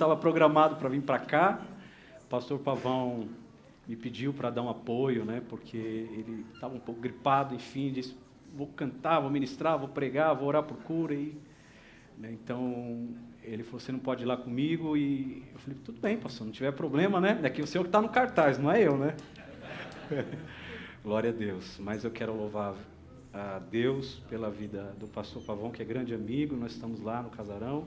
Estava programado para vir para cá, o pastor Pavão me pediu para dar um apoio, né, porque ele estava um pouco gripado, enfim, disse, vou cantar, vou ministrar, vou pregar, vou orar por cura, né, então ele falou, você não pode ir lá comigo, e eu falei, tudo bem, pastor, não tiver problema, né, daqui o senhor que está no cartaz, não é eu, né? Glória a Deus, mas eu quero louvar a Deus pela vida do pastor Pavão, que é grande amigo, nós estamos lá no casarão.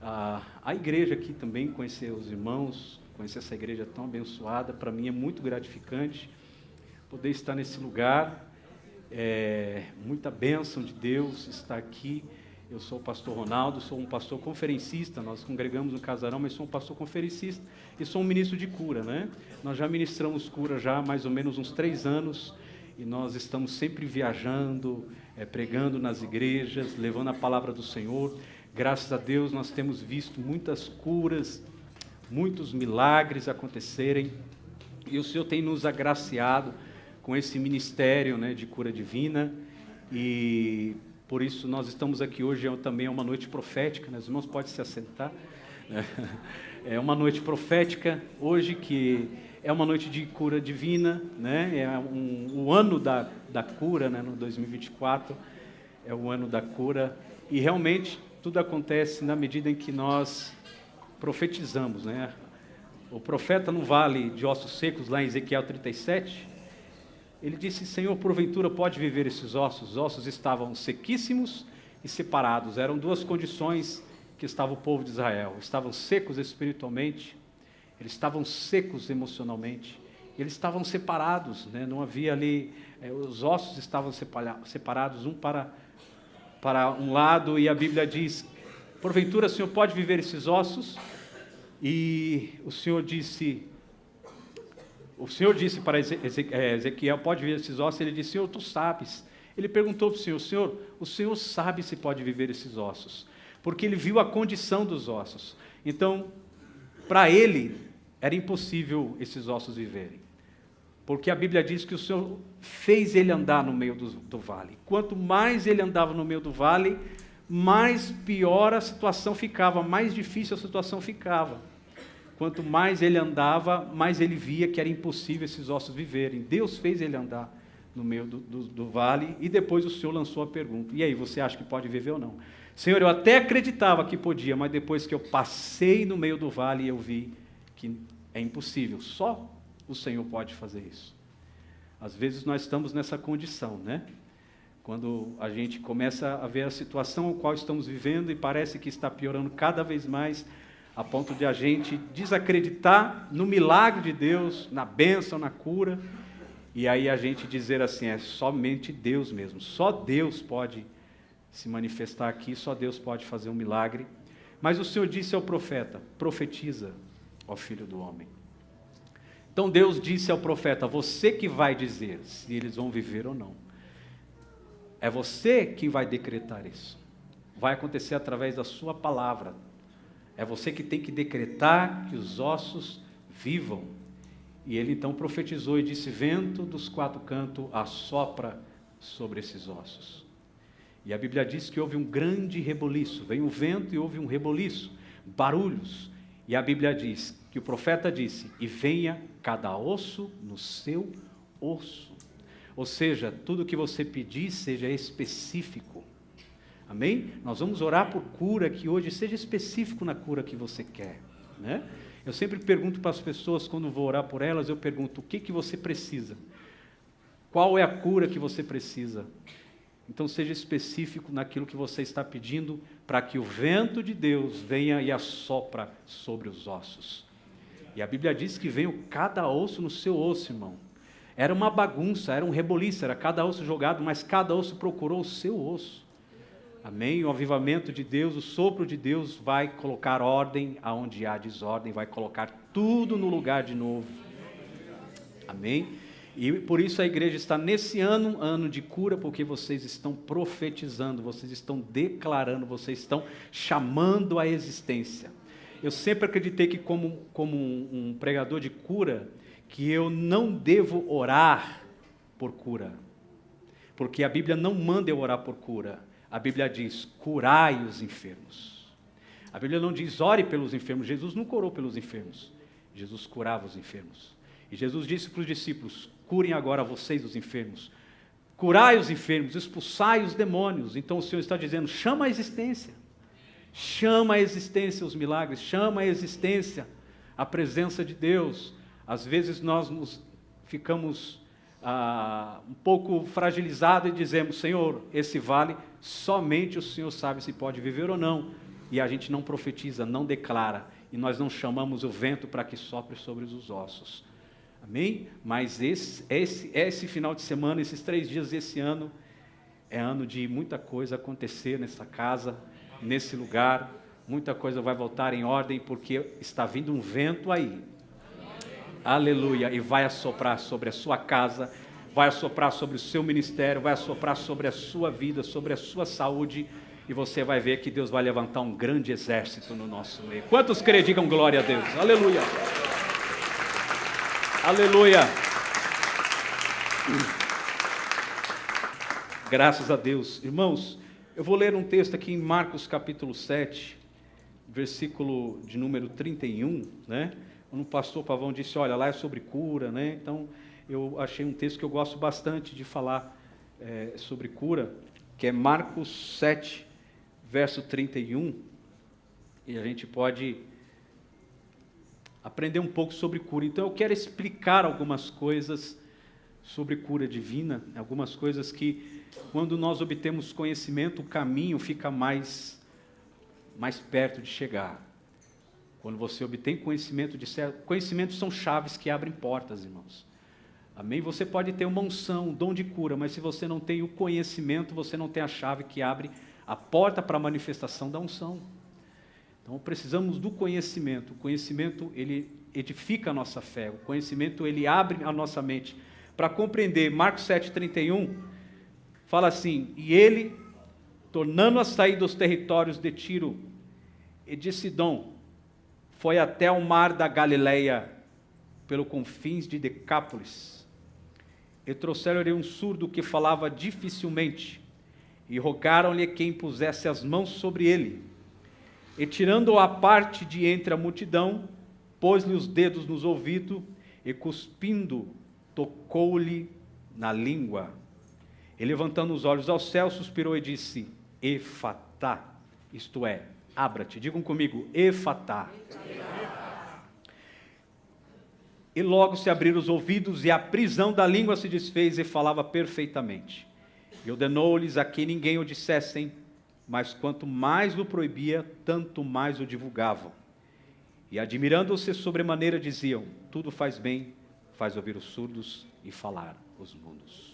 A igreja aqui também, conhecer os irmãos, conhecer essa igreja tão abençoada, para mim é muito gratificante poder estar nesse lugar, muita bênção de Deus estar aqui. Eu sou o pastor Ronaldo, sou um pastor conferencista, nós congregamos no casarão, mas sou um pastor conferencista e sou um ministro de cura, né? Nós já ministramos cura já há mais ou menos uns 3 anos, e nós estamos sempre viajando, pregando nas igrejas, levando a palavra do Senhor. Graças a Deus nós temos visto muitas curas, muitos milagres acontecerem, e o Senhor tem nos agraciado com esse ministério, né, de cura divina, e por isso nós estamos aqui hoje, também é uma noite profética, né? Os irmãos podem se assentar, é uma noite profética hoje, que é uma noite de cura divina, né? É o ano da cura, né? No 2024 é o ano da cura, e realmente tudo acontece na medida em que nós profetizamos, né? O profeta no vale de ossos secos, lá em Ezequiel 37, ele disse, Senhor, porventura pode viver esses ossos? Os ossos estavam sequíssimos e separados, eram 2 condições que estava o povo de Israel, estavam secos espiritualmente, eles estavam secos emocionalmente, eles estavam separados, né? Não havia ali, os ossos estavam separados, um para um lado, e a Bíblia diz, porventura, Senhor, pode viver esses ossos? E o Senhor disse para Ezequiel, pode viver esses ossos? Ele disse, Senhor, tu sabes. Ele perguntou para o Senhor, o Senhor sabe se pode viver esses ossos, porque ele viu a condição dos ossos. Então, para ele, era impossível esses ossos viverem, porque a Bíblia diz que o Senhor fez ele andar no meio do vale. Quanto mais ele andava no meio do vale, mais pior a situação ficava, mais difícil a situação ficava. Quanto mais ele andava, mais ele via que era impossível esses ossos viverem. Deus fez ele andar no meio do vale, e depois o Senhor lançou a pergunta, e aí, você acha que pode viver ou não? Senhor, eu até acreditava que podia, mas depois que eu passei no meio do vale, eu vi que é impossível, só o Senhor pode fazer isso. Às vezes nós estamos nessa condição, né? Quando a gente começa a ver a situação a qual estamos vivendo e parece que está piorando cada vez mais, a ponto de a gente desacreditar no milagre de Deus, na bênção, na cura, e aí a gente dizer assim, é somente Deus mesmo, só Deus pode se manifestar aqui, só Deus pode fazer um milagre. Mas o Senhor disse ao profeta, profetiza, ó filho do homem. Então Deus disse ao profeta, você que vai dizer se eles vão viver ou não. É você que vai decretar isso. Vai acontecer através da sua palavra. É você que tem que decretar que os ossos vivam. E ele então profetizou e disse, vento dos 4 cantos assopra sobre esses ossos. E a Bíblia diz que houve um grande reboliço, veio um vento e houve um reboliço, barulhos. E a Bíblia diz, que o profeta disse, e venha cada osso no seu osso. Ou seja, tudo que você pedir seja específico. Amém? Nós vamos orar por cura, que hoje seja específico na cura que você quer, né? Eu sempre pergunto para as pessoas, quando vou orar por elas, eu pergunto, o que você precisa? Qual é a cura que você precisa? Então seja específico naquilo que você está pedindo, para que o vento de Deus venha e assopra sobre os ossos. E a Bíblia diz que veio cada osso no seu osso, irmão. Era uma bagunça, era um reboliço, era cada osso jogado, mas cada osso procurou o seu osso. Amém? O avivamento de Deus, o sopro de Deus vai colocar ordem aonde há desordem, vai colocar tudo no lugar de novo. Amém? E por isso a igreja está nesse ano de cura, porque vocês estão profetizando, vocês estão declarando, vocês estão chamando a existência. Eu sempre acreditei que como um pregador de cura, que eu não devo orar por cura, porque a Bíblia não manda eu orar por cura. A Bíblia diz, curai os enfermos. A Bíblia não diz ore pelos enfermos. Jesus não orou pelos enfermos. Jesus curava os enfermos. E Jesus disse para os discípulos, curem agora vocês os enfermos. Curai os enfermos, expulsai os demônios. Então o Senhor está dizendo, chama a existência. Chama a existência os milagres, chama a existência a presença de Deus. Às vezes nós ficamos um pouco fragilizados e dizemos, Senhor, esse vale, somente o Senhor sabe se pode viver ou não. E a gente não profetiza, não declara, e nós não chamamos o vento para que sopre sobre os ossos. Amém? Mas esse final de semana, esses 3 dias, esse ano, é ano de muita coisa acontecer nessa casa, nesse lugar. Muita coisa vai voltar em ordem, porque está vindo um vento aí. Aleluia, e vai assoprar sobre a sua casa, vai assoprar sobre o seu ministério, vai assoprar sobre a sua vida, sobre a sua saúde, e você vai ver que Deus vai levantar um grande exército no nosso meio. Quantos creem, digam glória a Deus, aleluia, aleluia, graças a Deus. Irmãos, eu vou ler um texto aqui em Marcos capítulo 7, versículo de número 31, né? Quando o pastor Pavão disse, olha, lá é sobre cura, né? Então, eu achei um texto que eu gosto bastante de falar sobre cura, que é Marcos 7, verso 31, e a gente pode aprender um pouco sobre cura. Então, eu quero explicar algumas coisas sobre cura divina, algumas coisas que, quando nós obtemos conhecimento, o caminho fica mais perto de chegar. Quando você obtém conhecimento conhecimentos são chaves que abrem portas, irmãos. Amém? Você pode ter uma unção, um dom de cura, mas se você não tem o conhecimento, você não tem a chave que abre a porta para a manifestação da unção. Então, precisamos do conhecimento. O conhecimento, ele edifica a nossa fé. O conhecimento, ele abre a nossa mente para compreender. Marcos 7,31 fala assim, e ele, tornando a sair dos territórios de Tiro e de Sidom, foi até o mar da Galileia, pelo confins de Decápolis. E trouxeram-lhe um surdo que falava dificilmente, e rogaram-lhe que impusesse as mãos sobre ele. E tirando-o à parte de entre a multidão, pôs-lhe os dedos nos ouvidos, e cuspindo, tocou-lhe na língua. E levantando os olhos ao céu, suspirou e disse, Efatá, isto é, abra-te. Digam comigo, Efatá. E logo se abriram os ouvidos, e a prisão da língua se desfez, e falava perfeitamente. E ordenou-lhes a que ninguém o dissessem, mas quanto mais o proibia, tanto mais o divulgavam. E admirando-se sobremaneira, diziam, tudo faz bem, faz ouvir os surdos e falar os mudos.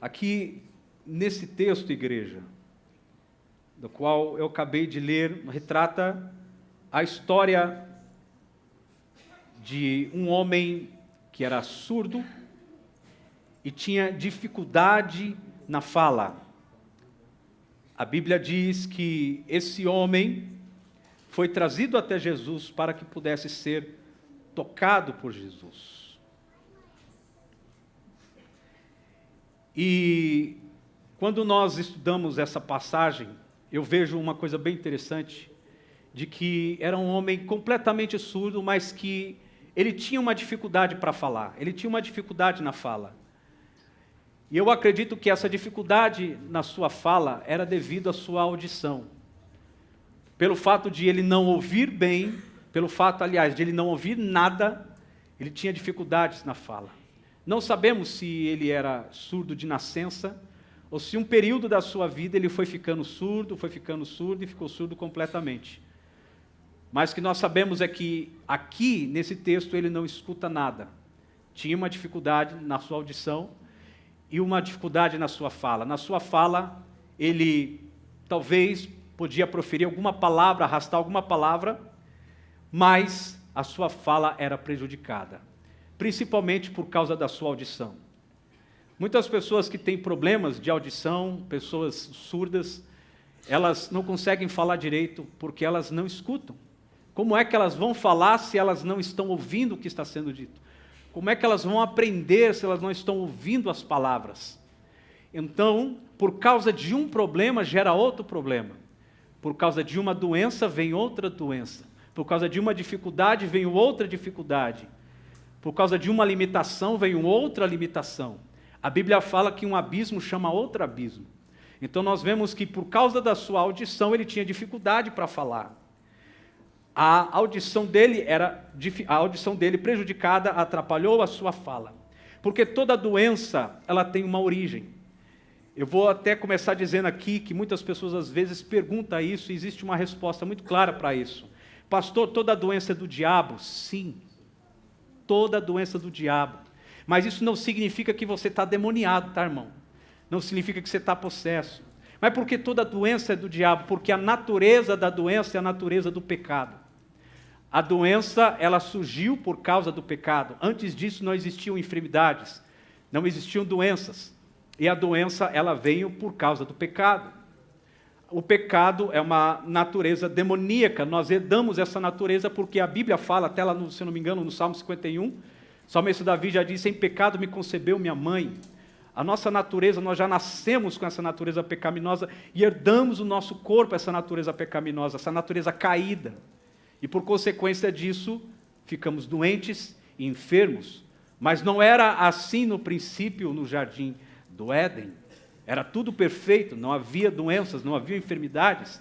Aqui, nesse texto, igreja, do qual eu acabei de ler, retrata a história de um homem que era surdo e tinha dificuldade na fala. A Bíblia diz que esse homem foi trazido até Jesus para que pudesse ser tocado por Jesus. E quando nós estudamos essa passagem, eu vejo uma coisa bem interessante, de que era um homem completamente surdo, mas que ele tinha uma dificuldade para falar, ele tinha uma dificuldade na fala. E eu acredito que essa dificuldade na sua fala era devido à sua audição. Pelo fato de ele não ouvir bem, pelo fato, aliás, de ele não ouvir nada, ele tinha dificuldades na fala. Não sabemos se ele era surdo de nascença, ou se um período da sua vida ele foi ficando surdo e ficou surdo completamente. Mas o que nós sabemos é que aqui, nesse texto, ele não escuta nada. Tinha uma dificuldade na sua audição e uma dificuldade na sua fala. Na sua fala, ele talvez podia proferir alguma palavra, arrastar alguma palavra, mas a sua fala era prejudicada, principalmente por causa da sua audição. Muitas pessoas que têm problemas de audição, pessoas surdas, elas não conseguem falar direito porque elas não escutam. Como é que elas vão falar se elas não estão ouvindo o que está sendo dito? Como é que elas vão aprender se elas não estão ouvindo as palavras? Então, por causa de um problema, gera outro problema. Por causa de uma doença vem outra doença. Por causa de uma dificuldade vem outra dificuldade. Por causa de uma limitação vem outra limitação. A Bíblia fala que um abismo chama outro abismo. Então nós vemos que por causa da sua audição ele tinha dificuldade para falar. A audição dele prejudicada atrapalhou a sua fala. Porque toda doença, ela tem uma origem. Eu vou até começar dizendo aqui que muitas pessoas às vezes perguntam isso e existe uma resposta muito clara para isso. Pastor, toda doença é do diabo? Sim, toda doença é do diabo. Mas isso não significa que você está demoniado, tá, irmão? Não significa que você está possesso. Mas por que toda doença é do diabo? Porque a natureza da doença é a natureza do pecado. A doença, ela surgiu por causa do pecado. Antes disso não existiam enfermidades, não existiam doenças. E a doença, ela veio por causa do pecado. O pecado é uma natureza demoníaca. Nós herdamos essa natureza porque a Bíblia fala, até lá, se eu não me engano, no Salmo 51, o salmista Davi já diz, em pecado me concebeu minha mãe. A nossa natureza, nós já nascemos com essa natureza pecaminosa e herdamos o nosso corpo essa natureza pecaminosa, essa natureza caída. E por consequência disso, ficamos doentes e enfermos. Mas não era assim no princípio, no jardim do Éden. Era tudo perfeito, não havia doenças, não havia enfermidades.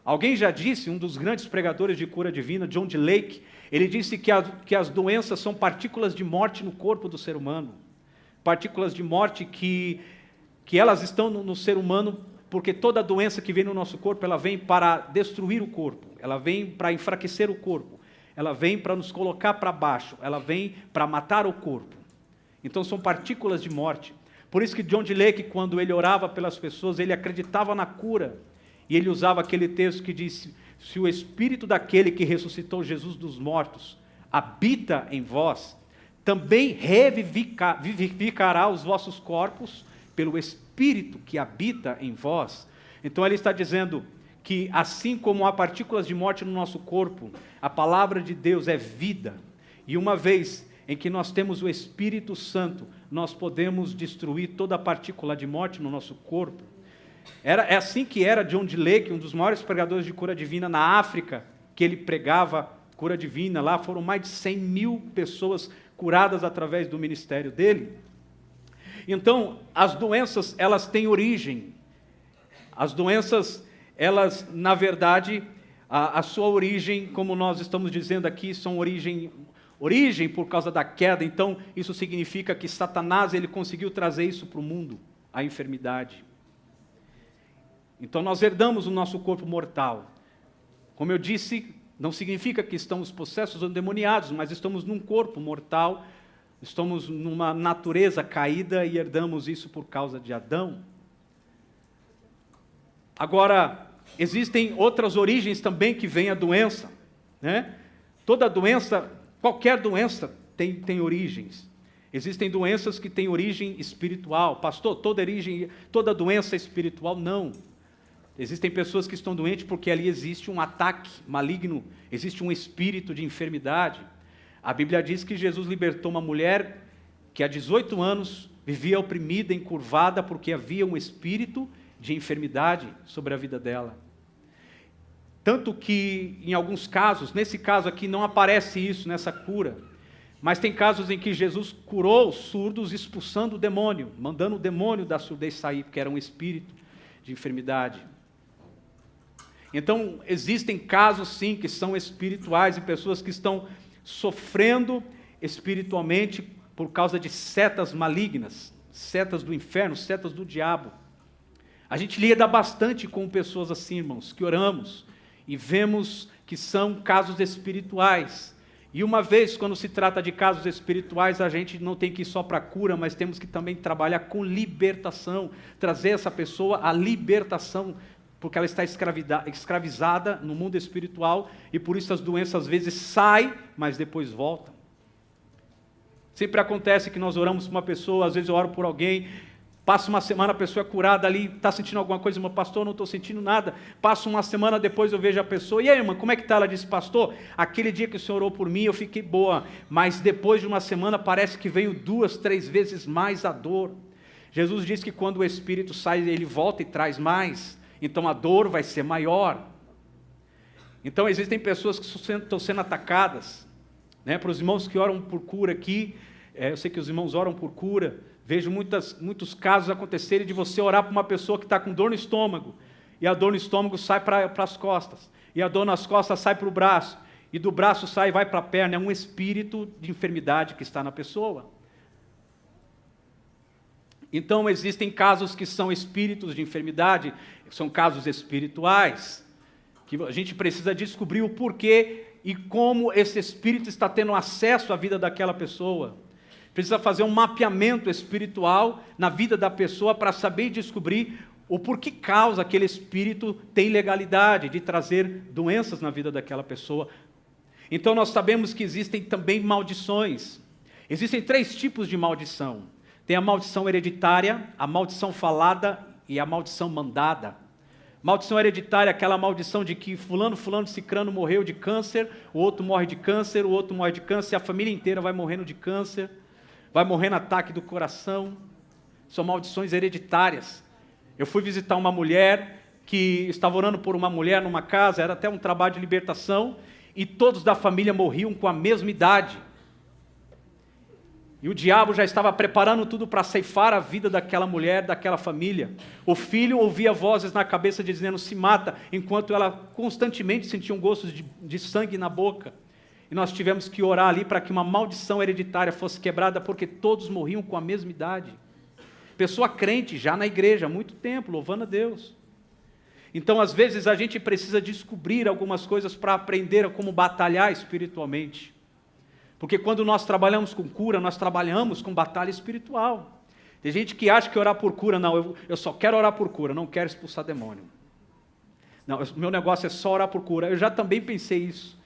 Alguém já disse, um dos grandes pregadores de cura divina, John D. Lake, ele disse que as doenças são partículas de morte no corpo do ser humano. Partículas de morte que elas estão no ser humano, porque toda doença que vem no nosso corpo, ela vem para destruir o corpo, ela vem para enfraquecer o corpo, ela vem para nos colocar para baixo, ela vem para matar o corpo. Então são partículas de morte. Por isso que John D. Lake, quando ele orava pelas pessoas, ele acreditava na cura. E ele usava aquele texto que diz, se o Espírito daquele que ressuscitou Jesus dos mortos habita em vós, também revivificará os vossos corpos pelo Espírito que habita em vós. Então ele está dizendo que assim como há partículas de morte no nosso corpo, a palavra de Deus é vida. E uma vez em que nós temos o Espírito Santo, nós podemos destruir toda a partícula de morte no nosso corpo. É assim que era John D. Lake, um dos maiores pregadores de cura divina na África, que ele pregava cura divina. Lá foram mais de 100 mil pessoas curadas através do ministério dele. Então, as doenças, elas têm origem. As doenças, elas, na verdade, a sua origem, como nós estamos dizendo aqui, são origem por causa da queda. Então, isso significa que Satanás, ele conseguiu trazer isso para o mundo, a enfermidade. Então, nós herdamos o nosso corpo mortal. Como eu disse, não significa que estamos possessos ou endemoniados, mas estamos num corpo mortal, estamos numa natureza caída e herdamos isso por causa de Adão. Agora, existem outras origens também que vem a doença, né? Toda doença, qualquer doença tem origens. Existem doenças que têm origem espiritual. Pastor, toda doença é espiritual? Não. Existem pessoas que estão doentes porque ali existe um ataque maligno, existe um espírito de enfermidade. A Bíblia diz que Jesus libertou uma mulher que há 18 anos vivia oprimida, encurvada, porque havia um espírito de enfermidade sobre a vida dela. Tanto que, em alguns casos, nesse caso aqui não aparece isso nessa cura, mas tem casos em que Jesus curou os surdos expulsando o demônio, mandando o demônio da surdez sair, porque era um espírito de enfermidade. Então, existem casos, sim, que são espirituais, e pessoas que estão sofrendo espiritualmente por causa de setas malignas, setas do inferno, setas do diabo. A gente lida bastante com pessoas assim, irmãos, que oramos e vemos que são casos espirituais. E uma vez, quando se trata de casos espirituais, a gente não tem que ir só para a cura, mas temos que também trabalhar com libertação, trazer essa pessoa à libertação, porque ela está escravizada no mundo espiritual, e por isso as doenças às vezes saem, mas depois voltam. Sempre acontece que nós oramos por uma pessoa, às vezes eu oro por alguém, passa uma semana, a pessoa é curada ali, está sentindo alguma coisa, meu pastor, não estou sentindo nada. Passa uma semana depois, eu vejo a pessoa, e aí, irmã, como é que está? Ela disse, pastor, aquele dia que o senhor orou por mim, eu fiquei boa, mas depois de uma semana parece que veio 2, 3 vezes mais a dor. Jesus diz que quando o Espírito sai, ele volta e traz mais. então a dor vai ser maior. Então existem pessoas que estão sendo atacadas, né? Para os irmãos que oram por cura aqui, eu sei que os irmãos oram por cura, vejo muitos casos acontecerem de você orar para uma pessoa que está com dor no estômago, e a dor no estômago sai para as costas, e a dor nas costas sai para o braço, e do braço sai e vai para a perna. É um espírito de enfermidade que está na pessoa. Então existem casos que são espíritos de enfermidade, são casos espirituais, que a gente precisa descobrir o porquê e como esse espírito está tendo acesso à vida daquela pessoa. Precisa fazer um mapeamento espiritual na vida da pessoa para saber e descobrir o porquê causa aquele espírito tem legalidade de trazer doenças na vida daquela pessoa. Então nós sabemos que existem também maldições. Existem 3 tipos de maldição. Tem a maldição hereditária, a maldição falada e a maldição mandada. Maldição hereditária, aquela maldição de que fulano, cicrano morreu de câncer, o outro morre de câncer, o outro morre de câncer, a família inteira vai morrendo de câncer, vai morrendo ataque do coração. São maldições hereditárias. Eu fui visitar uma mulher que estava orando por uma mulher numa casa, era até um trabalho de libertação, e todos da família morriam com a mesma idade. E o diabo já estava preparando tudo para ceifar a vida daquela mulher, daquela família. O filho ouvia vozes na cabeça dizendo, se mata, enquanto ela constantemente sentia um gosto de sangue na boca. E nós tivemos que orar ali para que uma maldição hereditária fosse quebrada, porque todos morriam com a mesma idade. Pessoa crente, já na igreja, há muito tempo, louvando a Deus. Então, às vezes, a gente precisa descobrir algumas coisas para aprender a como batalhar espiritualmente. Porque quando nós trabalhamos com cura, nós trabalhamos com batalha espiritual. Tem gente que acha que orar por cura, não, eu só quero orar por cura, não quero expulsar demônio. Não, meu negócio é só orar por cura. Eu já também pensei isso.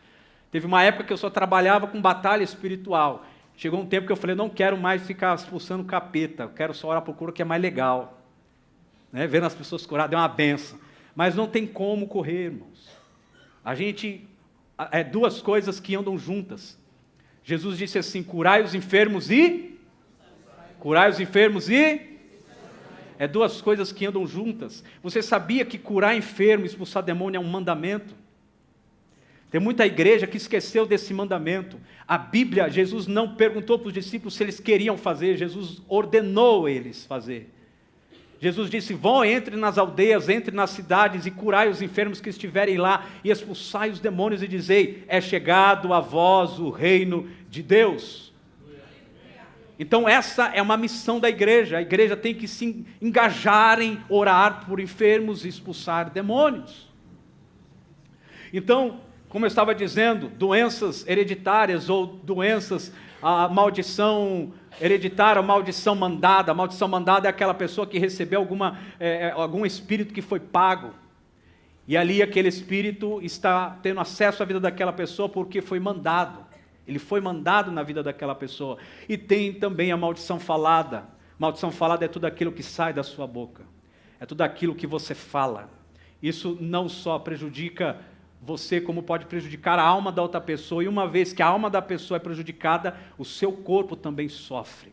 Teve uma época que eu só trabalhava com batalha espiritual. Chegou um tempo que eu falei, não quero mais ficar expulsando capeta, eu quero só orar por cura, que é mais legal. Né? Vendo as pessoas curadas é uma benção. Mas não tem como correr, irmãos. É 2 coisas que andam juntas. Jesus disse assim, curai os enfermos e... É 2 coisas que andam juntas. Você sabia que curar enfermo e expulsar demônio é um mandamento? Tem muita igreja que esqueceu desse mandamento. A Bíblia, Jesus não perguntou para os discípulos se eles queriam fazer, Jesus ordenou eles fazer. Jesus disse, vão, entre nas aldeias, entre nas cidades e curai os enfermos que estiverem lá e expulsai os demônios e dizei, é chegado a vós o reino de Deus. Então essa é uma missão da igreja. A igreja tem que se engajar em orar por enfermos e expulsar demônios. Então, como eu estava dizendo, doenças hereditárias ou doenças, a maldição hereditária, a maldição mandada. A maldição mandada é aquela pessoa que recebeu algum espírito que foi pago. E ali aquele espírito está tendo acesso à vida daquela pessoa porque foi mandado. Ele foi mandado na vida daquela pessoa. E tem também a maldição falada. Maldição falada é tudo aquilo que sai da sua boca. É tudo aquilo que você fala. Isso não só prejudica você, como pode prejudicar a alma da outra pessoa, e uma vez que a alma da pessoa é prejudicada, o seu corpo também sofre.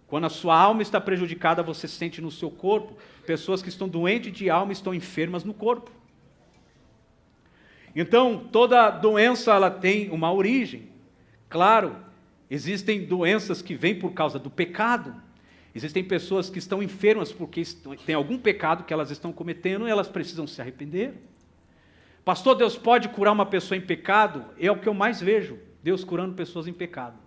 Quando a sua alma está prejudicada, você sente no seu corpo. Pessoas que estão doentes de alma estão enfermas no corpo. Então, toda doença ela tem uma origem. Claro, existem doenças que vêm por causa do pecado. Existem pessoas que estão enfermas porque tem algum pecado que elas estão cometendo e elas precisam se arrepender. Pastor, Deus pode curar uma pessoa em pecado? É o que eu mais vejo, Deus curando pessoas em pecado.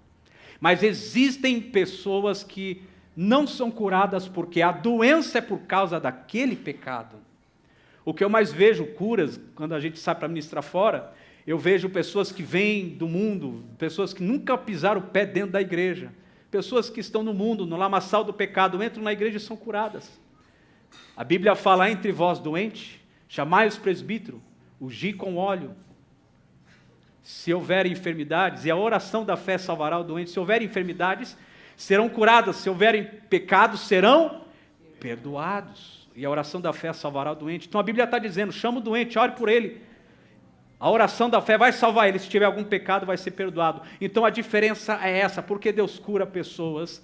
Mas existem pessoas que não são curadas porque a doença é por causa daquele pecado. O que eu mais vejo curas, quando a gente sai para ministrar fora, eu vejo pessoas que vêm do mundo, pessoas que nunca pisaram o pé dentro da igreja, pessoas que estão no mundo, no lamaçal do pecado, entram na igreja e são curadas. A Bíblia fala, entre vós doentes, chamai os presbíteros, ungi com óleo. Se houver enfermidades, e a oração da fé salvará o doente, se houver enfermidades, serão curadas, se houverem pecados, serão perdoados. E a oração da fé salvará o doente. Então a Bíblia está dizendo, chama o doente, ore por ele. A oração da fé vai salvar ele, se tiver algum pecado vai ser perdoado. Então a diferença é essa, porque Deus cura pessoas,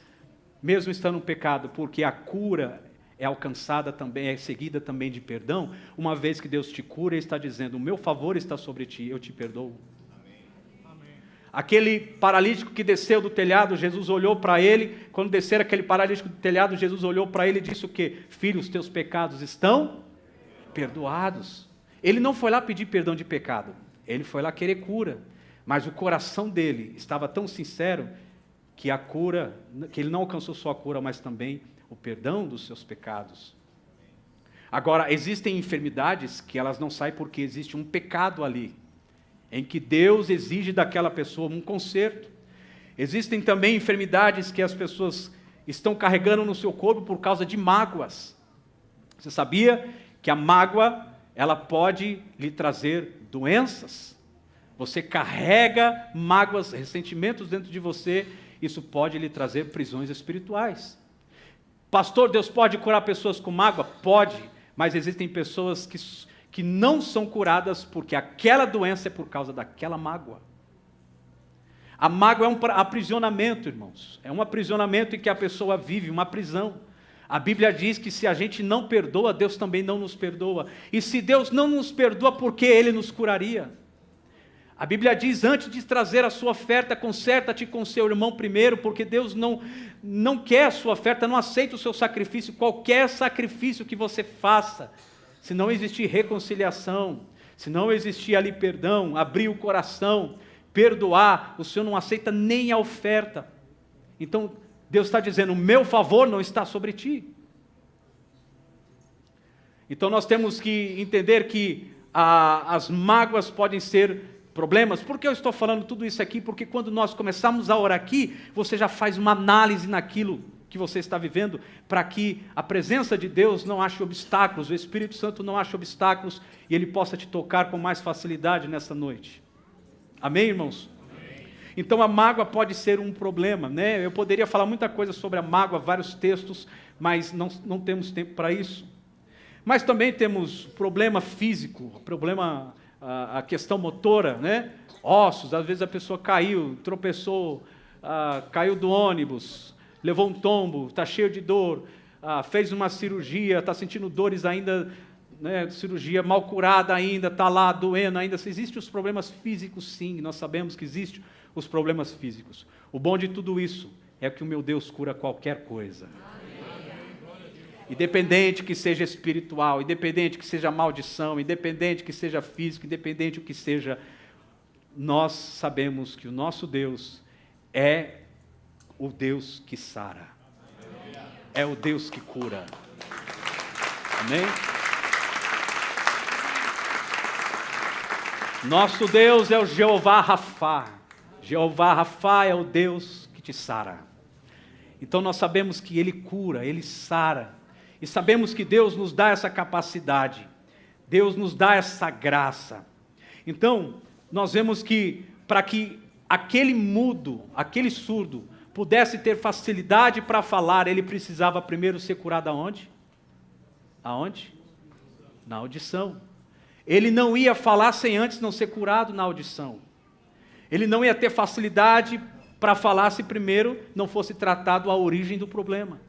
mesmo estando no pecado, porque a cura é alcançada também, é seguida também de perdão, uma vez que Deus te cura e está dizendo, o meu favor está sobre ti, eu te perdoo. Aquele paralítico que desceu do telhado, Jesus olhou para ele, quando descer aquele paralítico do telhado, Jesus olhou para ele e disse o quê? Filho, os teus pecados estão perdoados. Ele não foi lá pedir perdão de pecado, ele foi lá querer cura, mas o coração dele estava tão sincero que a cura, que ele não alcançou só a cura, mas também o perdão dos seus pecados. Agora, existem enfermidades que elas não saem porque existe um pecado ali, em que Deus exige daquela pessoa um conserto. Existem também enfermidades que as pessoas estão carregando no seu corpo por causa de mágoas. Você sabia que a mágoa, ela pode lhe trazer doenças? Você carrega mágoas, ressentimentos dentro de você, isso pode lhe trazer prisões espirituais. Pastor, Deus pode curar pessoas com mágoa? Pode, mas existem pessoas que não são curadas porque aquela doença é por causa daquela mágoa. A mágoa é um aprisionamento, irmãos. É um aprisionamento em que a pessoa vive, uma prisão. A Bíblia diz que se a gente não perdoa, Deus também não nos perdoa. E se Deus não nos perdoa, por que Ele nos curaria? A Bíblia diz, antes de trazer a sua oferta, conserta-te com seu irmão primeiro, porque Deus não quer a sua oferta, não aceita o seu sacrifício, qualquer sacrifício que você faça. Se não existir reconciliação, se não existir ali perdão, abrir o coração, perdoar, o Senhor não aceita nem a oferta. Então, Deus está dizendo, o meu favor não está sobre ti. Então, nós temos que entender que as mágoas podem ser problemas. Por que eu estou falando tudo isso aqui? Porque quando nós começamos a orar aqui, você já faz uma análise naquilo que você está vivendo, para que a presença de Deus não ache obstáculos, o Espírito Santo não ache obstáculos, e Ele possa te tocar com mais facilidade nessa noite. Amém, irmãos? Amém. Então a mágoa pode ser um problema, né? Eu poderia falar muita coisa sobre a mágoa, vários textos, mas não temos tempo para isso. Mas também temos problema físico, problema, a questão motora, né? Ossos, às vezes a pessoa caiu, tropeçou, caiu do ônibus, levou um tombo, está cheio de dor, fez uma cirurgia, está sentindo dores ainda, né, cirurgia mal curada ainda, está lá doendo ainda. Existem os problemas físicos, sim, nós sabemos que existem os problemas físicos. O bom de tudo isso é que o meu Deus cura qualquer coisa. Independente que seja espiritual, independente que seja maldição, independente que seja físico, independente do que seja, nós sabemos que o nosso Deus é o Deus que sara, é o Deus que cura. Amém? Nosso Deus é o Jeová Rafá. Jeová Rafá é o Deus que te sara. Então nós sabemos que Ele cura, Ele sara. E sabemos que Deus nos dá essa capacidade. Deus nos dá essa graça. Então, nós vemos que para que aquele mudo, aquele surdo, pudesse ter facilidade para falar, ele precisava primeiro ser curado aonde? Aonde? Na audição. Ele não ia falar sem antes não ser curado na audição. Ele não ia ter facilidade para falar se primeiro não fosse tratado a origem do problema.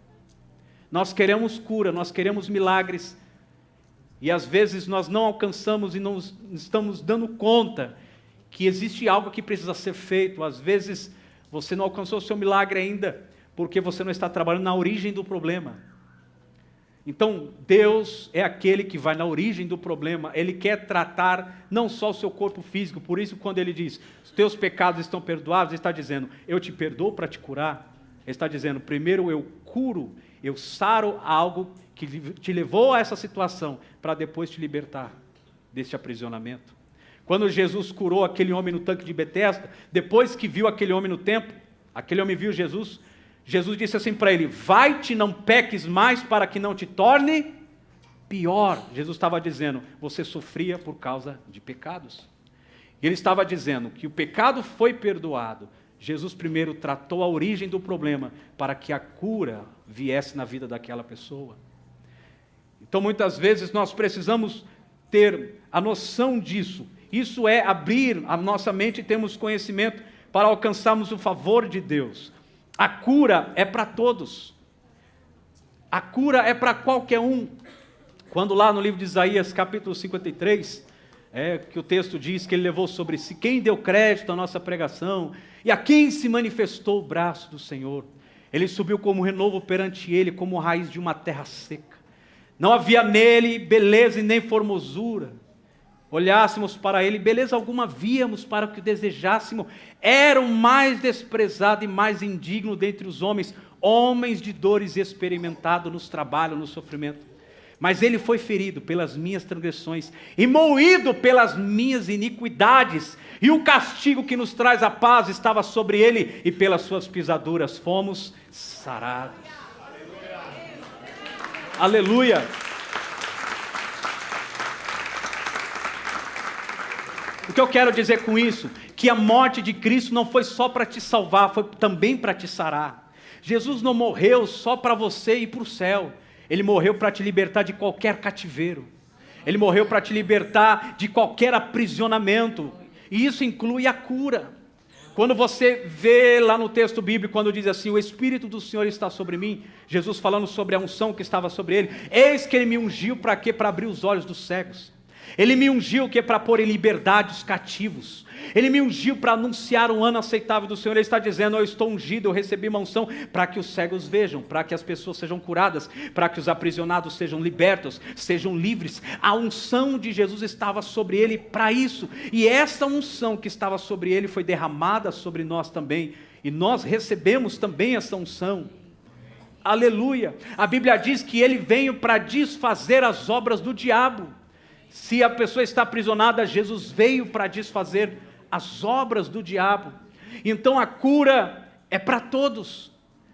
Nós queremos cura, nós queremos milagres, e às vezes nós não alcançamos e não estamos dando conta que existe algo que precisa ser feito. Às vezes você não alcançou o seu milagre ainda, porque você não está trabalhando na origem do problema. Então, Deus é aquele que vai na origem do problema. Ele quer tratar não só o seu corpo físico. Por isso, quando Ele diz, os teus pecados estão perdoados, Ele está dizendo, eu te perdoo para te curar. Ele está dizendo, primeiro eu curo, eu saro algo que te levou a essa situação, para depois te libertar deste aprisionamento. Quando Jesus curou aquele homem no tanque de Betesda, depois que viu aquele homem no templo, aquele homem viu Jesus, Jesus disse assim para ele, vai-te, não peques mais para que não te torne pior. Jesus estava dizendo, você sofria por causa de pecados. Ele estava dizendo que o pecado foi perdoado. Jesus primeiro tratou a origem do problema para que a cura viesse na vida daquela pessoa. Então muitas vezes nós precisamos ter a noção disso. Isso é abrir a nossa mente e termos conhecimento para alcançarmos o favor de Deus. A cura é para todos. A cura é para qualquer um. Quando lá no livro de Isaías, capítulo 53, que o texto diz que ele levou sobre si, quem deu crédito à nossa pregação, e a quem se manifestou o braço do Senhor. Ele subiu como renovo perante ele, como raiz de uma terra seca. Não havia nele beleza e nem formosura. Olhássemos para ele, beleza alguma víamos para o que desejássemos. Era o mais desprezado e mais indigno dentre os homens, homens de dores experimentados nos trabalhos, no sofrimento. Mas ele foi ferido pelas minhas transgressões e moído pelas minhas iniquidades. E o castigo que nos traz a paz estava sobre ele, e pelas suas pisaduras fomos sarados. Aleluia! Aleluia! O que eu quero dizer com isso? Que a morte de Cristo não foi só para te salvar, foi também para te sarar. Jesus não morreu só para você ir para o céu. Ele morreu para te libertar de qualquer cativeiro. Ele morreu para te libertar de qualquer aprisionamento. E isso inclui a cura. Quando você vê lá no texto bíblico, quando diz assim, o Espírito do Senhor está sobre mim, Jesus falando sobre a unção que estava sobre ele, eis que ele me ungiu para quê? Para abrir os olhos dos cegos. Ele me ungiu que é para pôr em liberdade os cativos. Ele me ungiu para anunciar um ano aceitável do Senhor. Ele está dizendo, eu estou ungido, eu recebi uma unção para que os cegos vejam, para que as pessoas sejam curadas, para que os aprisionados sejam libertos, sejam livres. A unção de Jesus estava sobre ele para isso. E essa unção que estava sobre ele foi derramada sobre nós também. E nós recebemos também essa unção. Aleluia! A Bíblia diz que ele veio para desfazer as obras do diabo. Se a pessoa está aprisionada, Jesus veio para desfazer as obras do diabo. Então a cura é para todos.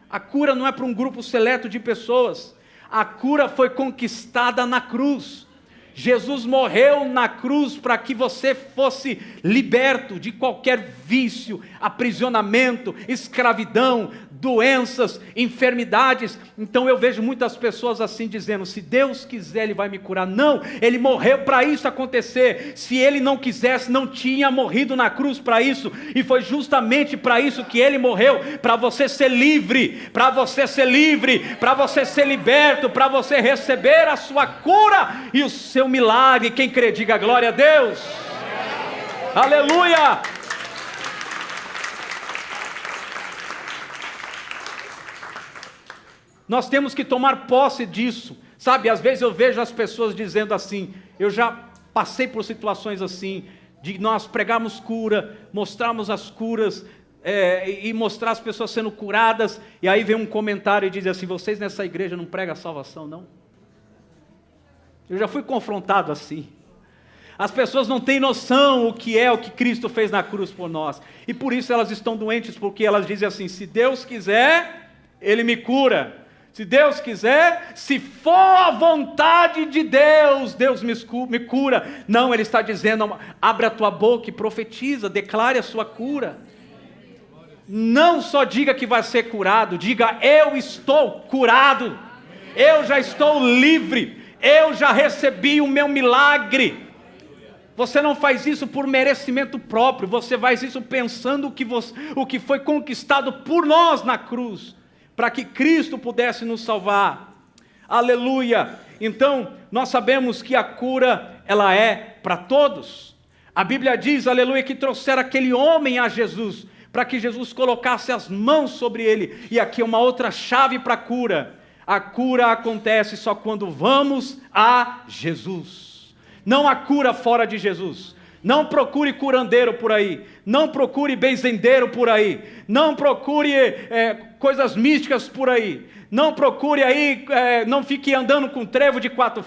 A cura não é para um grupo seleto de pessoas. A cura foi conquistada na cruz. Jesus morreu na cruz para que você fosse liberto de qualquer vício, aprisionamento, escravidão, doenças, enfermidades. Então eu vejo muitas pessoas assim dizendo, se Deus quiser Ele vai me curar. Não, Ele morreu para isso acontecer. Se Ele não quisesse, não tinha morrido na cruz para isso. E foi justamente para isso que Ele morreu, para você ser livre, para você ser livre, para você ser liberto, para você receber a sua cura e o seu milagre. Quem crê, diga glória a Deus. Aleluia! Nós temos que tomar posse disso, sabe? Às vezes eu vejo as pessoas dizendo assim, eu já passei por situações assim, de nós pregarmos cura, mostrarmos as curas, e mostrar as pessoas sendo curadas, e aí vem um comentário e diz assim, vocês nessa igreja não pregam a salvação, não? Eu já fui confrontado assim. As pessoas não têm noção o que Cristo fez na cruz por nós, e por isso elas estão doentes, porque elas dizem assim, se Deus quiser, Ele me cura. Se Deus quiser, se for a vontade de Deus, Deus me cura. Não, Ele está dizendo, abre a tua boca e profetiza, declare a sua cura. Não só diga que vai ser curado, diga, eu estou curado, eu já estou livre, eu já recebi o meu milagre. Você não faz isso por merecimento próprio, você faz isso pensando o que foi conquistado por nós na cruz, para que Cristo pudesse nos salvar. Aleluia! Então, nós sabemos que a cura, ela é para todos. A Bíblia diz, aleluia, que trouxeram aquele homem a Jesus, para que Jesus colocasse as mãos sobre ele. E aqui é uma outra chave para a cura. A cura acontece só quando vamos a Jesus. Não há cura fora de Jesus. Não procure curandeiro por aí, não procure benzendeiro por aí, não procure coisas místicas por aí, não procure aí, não fique andando com trevo de 4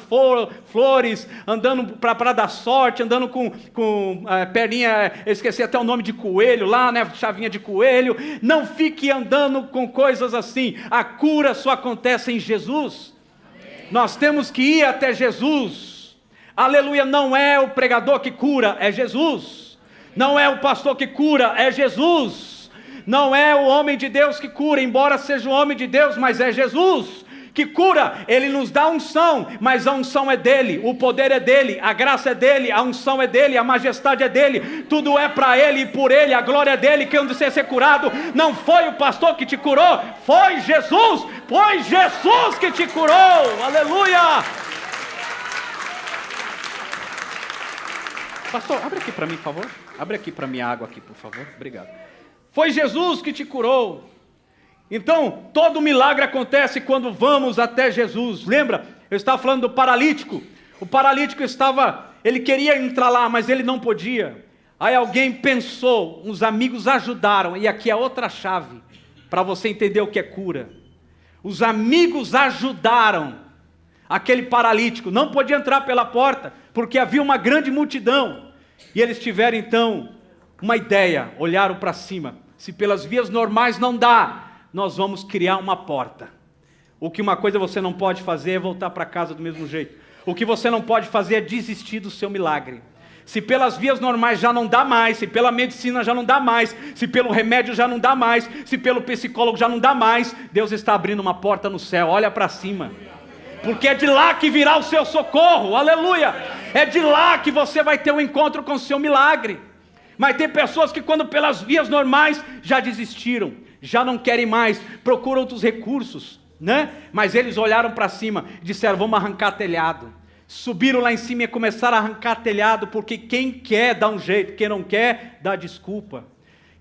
flores, andando para dar sorte, andando com perninha, esqueci até o nome de coelho lá, né, chavinha de coelho. Não fique andando com coisas assim. A cura só acontece em Jesus. Amém. Nós temos que ir até Jesus. Aleluia, não é o pregador que cura, é Jesus. Não é o pastor que cura, é Jesus. Não é o homem de Deus que cura, embora seja o homem de Deus, mas é Jesus que cura, Ele nos dá unção, mas a unção é dEle, o poder é dEle, a graça é dEle, a unção é dEle, a majestade é dEle, tudo é para Ele e por Ele, a glória é dEle. Quem você ser curado, não foi o pastor que te curou, foi Jesus que te curou, aleluia! Pastor, abre aqui para mim, por favor, abre aqui para minha água aqui, por favor, obrigado. Foi Jesus que te curou. Então, todo milagre acontece quando vamos até Jesus. Lembra? Eu estava falando do paralítico. O paralítico ele queria entrar lá, mas ele não podia. Aí alguém pensou, uns amigos ajudaram. E aqui é outra chave, para você entender o que é cura. Os amigos ajudaram aquele paralítico. Não podia entrar pela porta, porque havia uma grande multidão. E eles tiveram então uma ideia, olharam para cima. Se pelas vias normais não dá, nós vamos criar uma porta. O que uma coisa você não pode fazer é voltar para casa do mesmo jeito. O que você não pode fazer é desistir do seu milagre. Se pelas vias normais já não dá mais, se pela medicina já não dá mais, se pelo remédio já não dá mais, se pelo psicólogo já não dá mais, Deus está abrindo uma porta no céu, olha para cima. Porque é de lá que virá o seu socorro, aleluia. É de lá que você vai ter um encontro com o seu milagre. Mas tem pessoas que quando pelas vias normais já desistiram, já não querem mais, procuram outros recursos, né? Mas eles olharam para cima e disseram, vamos arrancar telhado. Subiram lá em cima e começaram a arrancar telhado, porque quem quer dá um jeito, quem não quer dá desculpa.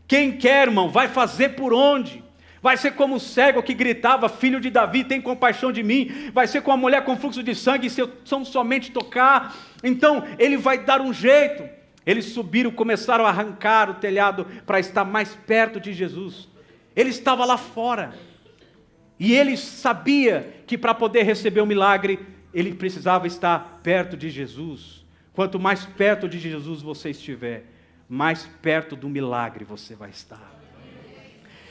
Quem quer, irmão, vai fazer por onde? Vai ser como o cego que gritava, filho de Davi, tem compaixão de mim. Vai ser como a mulher com fluxo de sangue, se eu tão somente tocar. Então, ele vai dar um jeito. Eles subiram, começaram a arrancar o telhado para estar mais perto de Jesus. Ele estava lá fora. E ele sabia que para poder receber o milagre, ele precisava estar perto de Jesus. Quanto mais perto de Jesus você estiver, mais perto do milagre você vai estar.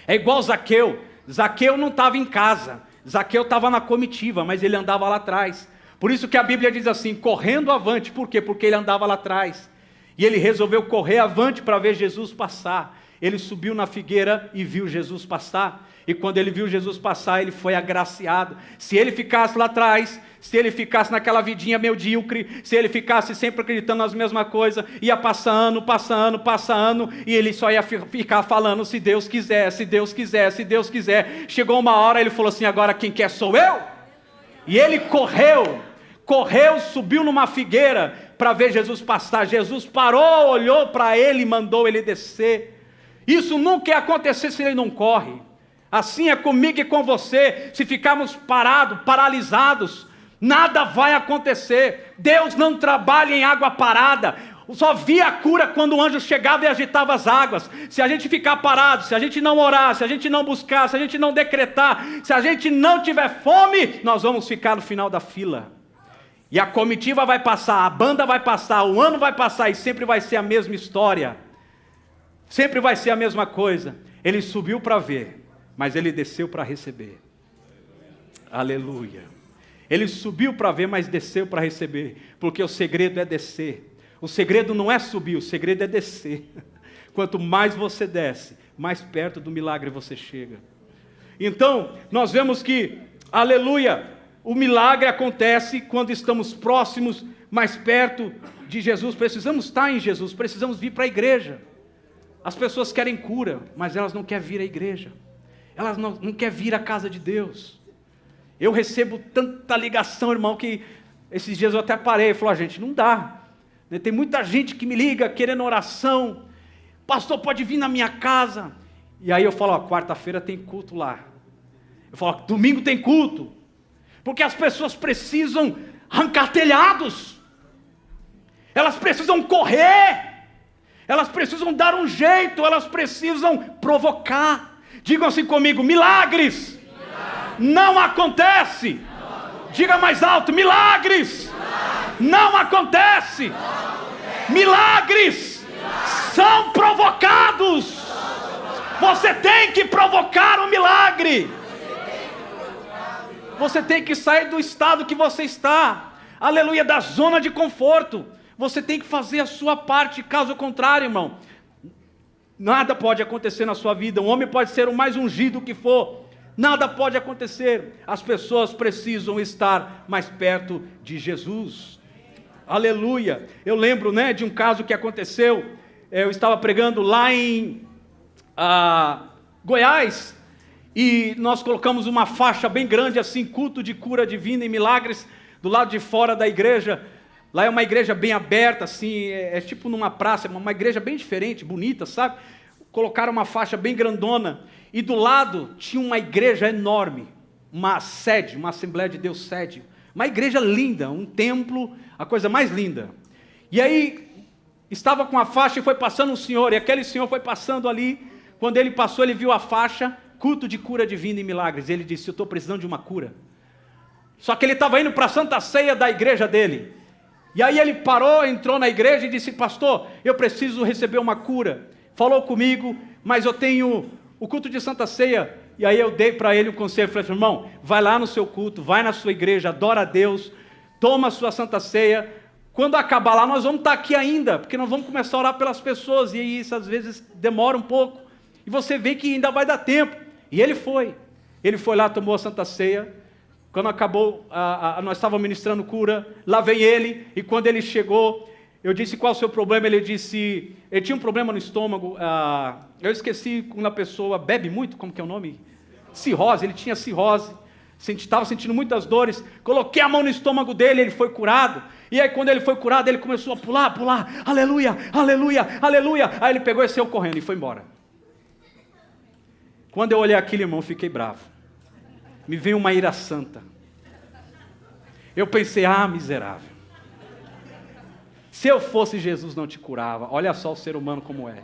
É igual Zaqueu. Zaqueu não estava em casa. Zaqueu estava na comitiva, mas ele andava lá atrás. Por isso que a Bíblia diz assim, correndo avante. Por quê? Porque ele andava lá atrás. E ele resolveu correr avante para ver Jesus passar. Ele subiu na figueira e viu Jesus passar. E quando ele viu Jesus passar, ele foi agraciado. Se ele ficasse lá atrás, se ele ficasse naquela vidinha medíocre, se ele ficasse sempre acreditando nas mesmas coisas, ia passando, e ele só ia ficar falando, se Deus quiser, se Deus quiser, se Deus quiser. Chegou uma hora, ele falou assim, agora quem quer sou eu? E ele correu, subiu numa figueira para ver Jesus passar. Jesus parou, olhou para ele e mandou ele descer. Isso nunca ia acontecer se ele não corre. Assim é comigo e com você. Se ficarmos parados, paralisados, nada vai acontecer. Deus não trabalha em água parada. Só via a cura quando o anjo chegava e agitava as águas. Se a gente ficar parado, se a gente não orar, se a gente não buscar, se a gente não decretar, se a gente não tiver fome, nós vamos ficar no final da fila. E a comitiva vai passar, a banda vai passar, o ano vai passar e sempre vai ser a mesma história. Sempre vai ser a mesma coisa. Ele subiu para ver, mas ele desceu para receber. Aleluia. Ele subiu para ver, mas desceu para receber. Porque o segredo é descer. O segredo não é subir, o segredo é descer. Quanto mais você desce, mais perto do milagre você chega. Então, nós vemos que, aleluia, o milagre acontece quando estamos próximos, mais perto de Jesus. Precisamos estar em Jesus, precisamos vir para a igreja. As pessoas querem cura, mas elas não querem vir à igreja. Elas não querem vir à casa de Deus. Eu recebo tanta ligação, irmão, que esses dias eu até parei e falei, gente, não dá. Tem muita gente que me liga querendo oração. Pastor, pode vir na minha casa. E aí eu falo, quarta-feira tem culto lá. Eu falo, domingo tem culto. Porque as pessoas precisam arrancar telhados. Elas precisam correr. Elas precisam dar um jeito. Elas precisam provocar. Digam assim comigo, milagres. Não acontece. Diga mais alto, milagres. Não acontece. Milagres são provocados. Você tem que provocar um milagre. Você tem que sair do estado que você está. Aleluia, da zona de conforto. Você tem que fazer a sua parte. Caso contrário, irmão, nada pode acontecer na sua vida. Um homem pode ser o mais ungido que for. nada pode acontecer. As pessoas precisam estar mais perto de Jesus. Aleluia. Eu lembro, de um caso que aconteceu. Eu estava pregando lá em Goiás, e nós colocamos uma faixa bem grande assim, culto de cura divina e milagres, do lado de fora da igreja. Lá é uma igreja bem aberta, assim, é tipo numa praça, uma igreja bem diferente, bonita, sabe? Colocaram uma faixa bem grandona, e do lado tinha uma igreja enorme, uma sede, uma Assembleia de Deus sede, uma igreja linda, um templo, a coisa mais linda. E aí, estava com a faixa e foi passando um senhor, e aquele senhor foi passando ali. Quando ele passou, ele viu a faixa, culto de cura divina e milagres. Ele disse: eu estou precisando de uma cura. Só que ele estava indo para a Santa Ceia da igreja dele. E aí ele parou, entrou na igreja e disse: pastor, eu preciso receber uma cura. Falou comigo, mas eu tenho o culto de Santa Ceia. E aí eu dei para ele um conselho, falei: irmão, vai lá no seu culto, vai na sua igreja, adora a Deus, toma a sua Santa Ceia. Quando acabar lá, nós vamos estar aqui ainda, porque nós vamos começar a orar pelas pessoas, e isso às vezes demora um pouco, e você vê que ainda vai dar tempo. E ele foi lá, tomou a Santa Ceia. Quando acabou, nós estávamos ministrando cura, lá vem ele, e quando ele chegou, eu disse: qual é o seu problema? Ele disse, ele tinha um problema no estômago, eu esqueci, quando a pessoa bebe muito, como que é o nome? Cirrose, ele tinha cirrose, estava sentindo muitas dores. Coloquei a mão no estômago dele, ele foi curado. E aí quando ele foi curado, ele começou a pular, aleluia, aleluia, aleluia. Aí ele pegou e saiu correndo e foi embora. Quando eu olhei aquele irmão, fiquei bravo. Me veio uma ira santa. Eu pensei: miserável. Se eu fosse Jesus, não te curava. Olha só o ser humano como é.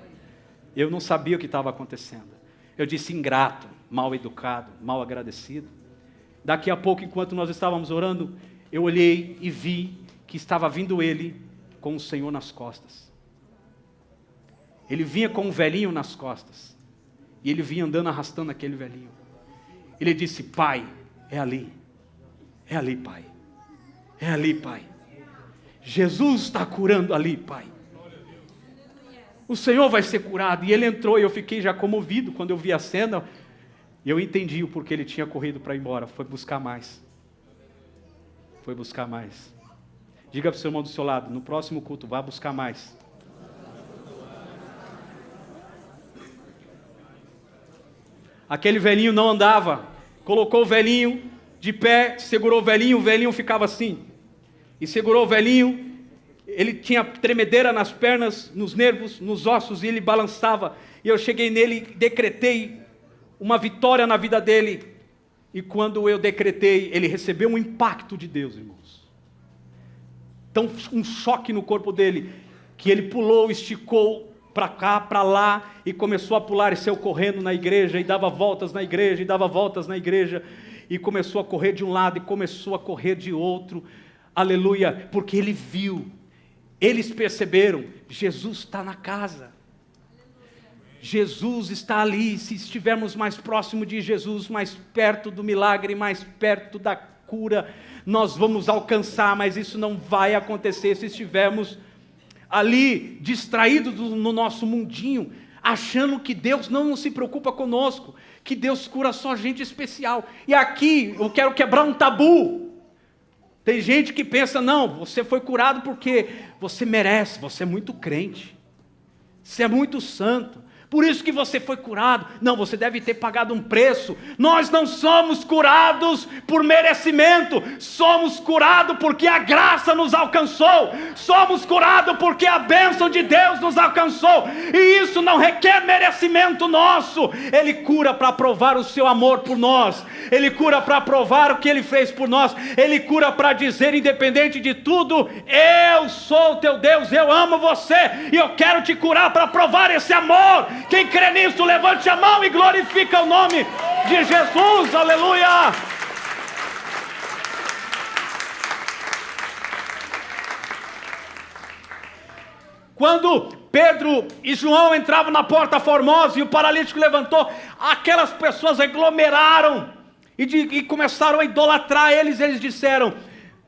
Eu não sabia o que estava acontecendo. Eu disse: ingrato, mal educado, mal agradecido. Daqui a pouco, enquanto nós estávamos orando, eu olhei e vi que estava vindo ele com o Senhor nas costas. Ele vinha com um velhinho nas costas. E ele vinha andando, arrastando aquele velhinho. Ele disse: pai, é ali. É ali, pai. É ali, pai. Jesus está curando ali, pai. O Senhor vai ser curado. E ele entrou, e eu fiquei já comovido quando eu vi a cena. E eu entendi o porquê ele tinha corrido para ir embora. Foi buscar mais. Foi buscar mais. Diga para o seu irmão do seu lado: no próximo culto, vá buscar mais. Aquele velhinho não andava. Colocou o velhinho de pé, segurou o velhinho ficava assim. E segurou o velhinho, ele tinha tremedeira nas pernas, nos nervos, nos ossos, e ele balançava. E eu cheguei nele e decretei uma vitória na vida dele. E quando eu decretei, ele recebeu um impacto de Deus, irmãos. Então, um choque no corpo dele, que ele pulou, esticou para cá, para lá, e começou a pular e saiu correndo na igreja, e dava voltas na igreja, e dava voltas na igreja, e começou a correr de um lado, e começou a correr de outro. Aleluia, porque ele viu, eles perceberam: Jesus está na casa. Jesus está ali. Se estivermos mais próximo de Jesus, mais perto do milagre, mais perto da cura, nós vamos alcançar, mas isso não vai acontecer se estivermos ali distraídos no nosso mundinho, achando que Deus não se preocupa conosco, que Deus cura só gente especial. E aqui eu quero quebrar um tabu. Tem gente que pensa: não, você foi curado porque você merece, você é muito crente, você é muito santo, por isso que você foi curado. Não, você deve ter pagado um preço. Nós não somos curados por merecimento, somos curados porque a graça nos alcançou, somos curados porque a bênção de Deus nos alcançou, e isso não requer merecimento nosso. Ele cura para provar o seu amor por nós, Ele cura para provar o que Ele fez por nós, Ele cura para dizer, independente de tudo: eu sou o teu Deus, eu amo você, e eu quero te curar para provar esse amor. Quem crê nisso, levante a mão e glorifica o nome de Jesus. Aleluia! Quando Pedro e João entravam na Porta Formosa e o paralítico levantou, aquelas pessoas aglomeraram e começaram a idolatrar eles. Eles disseram: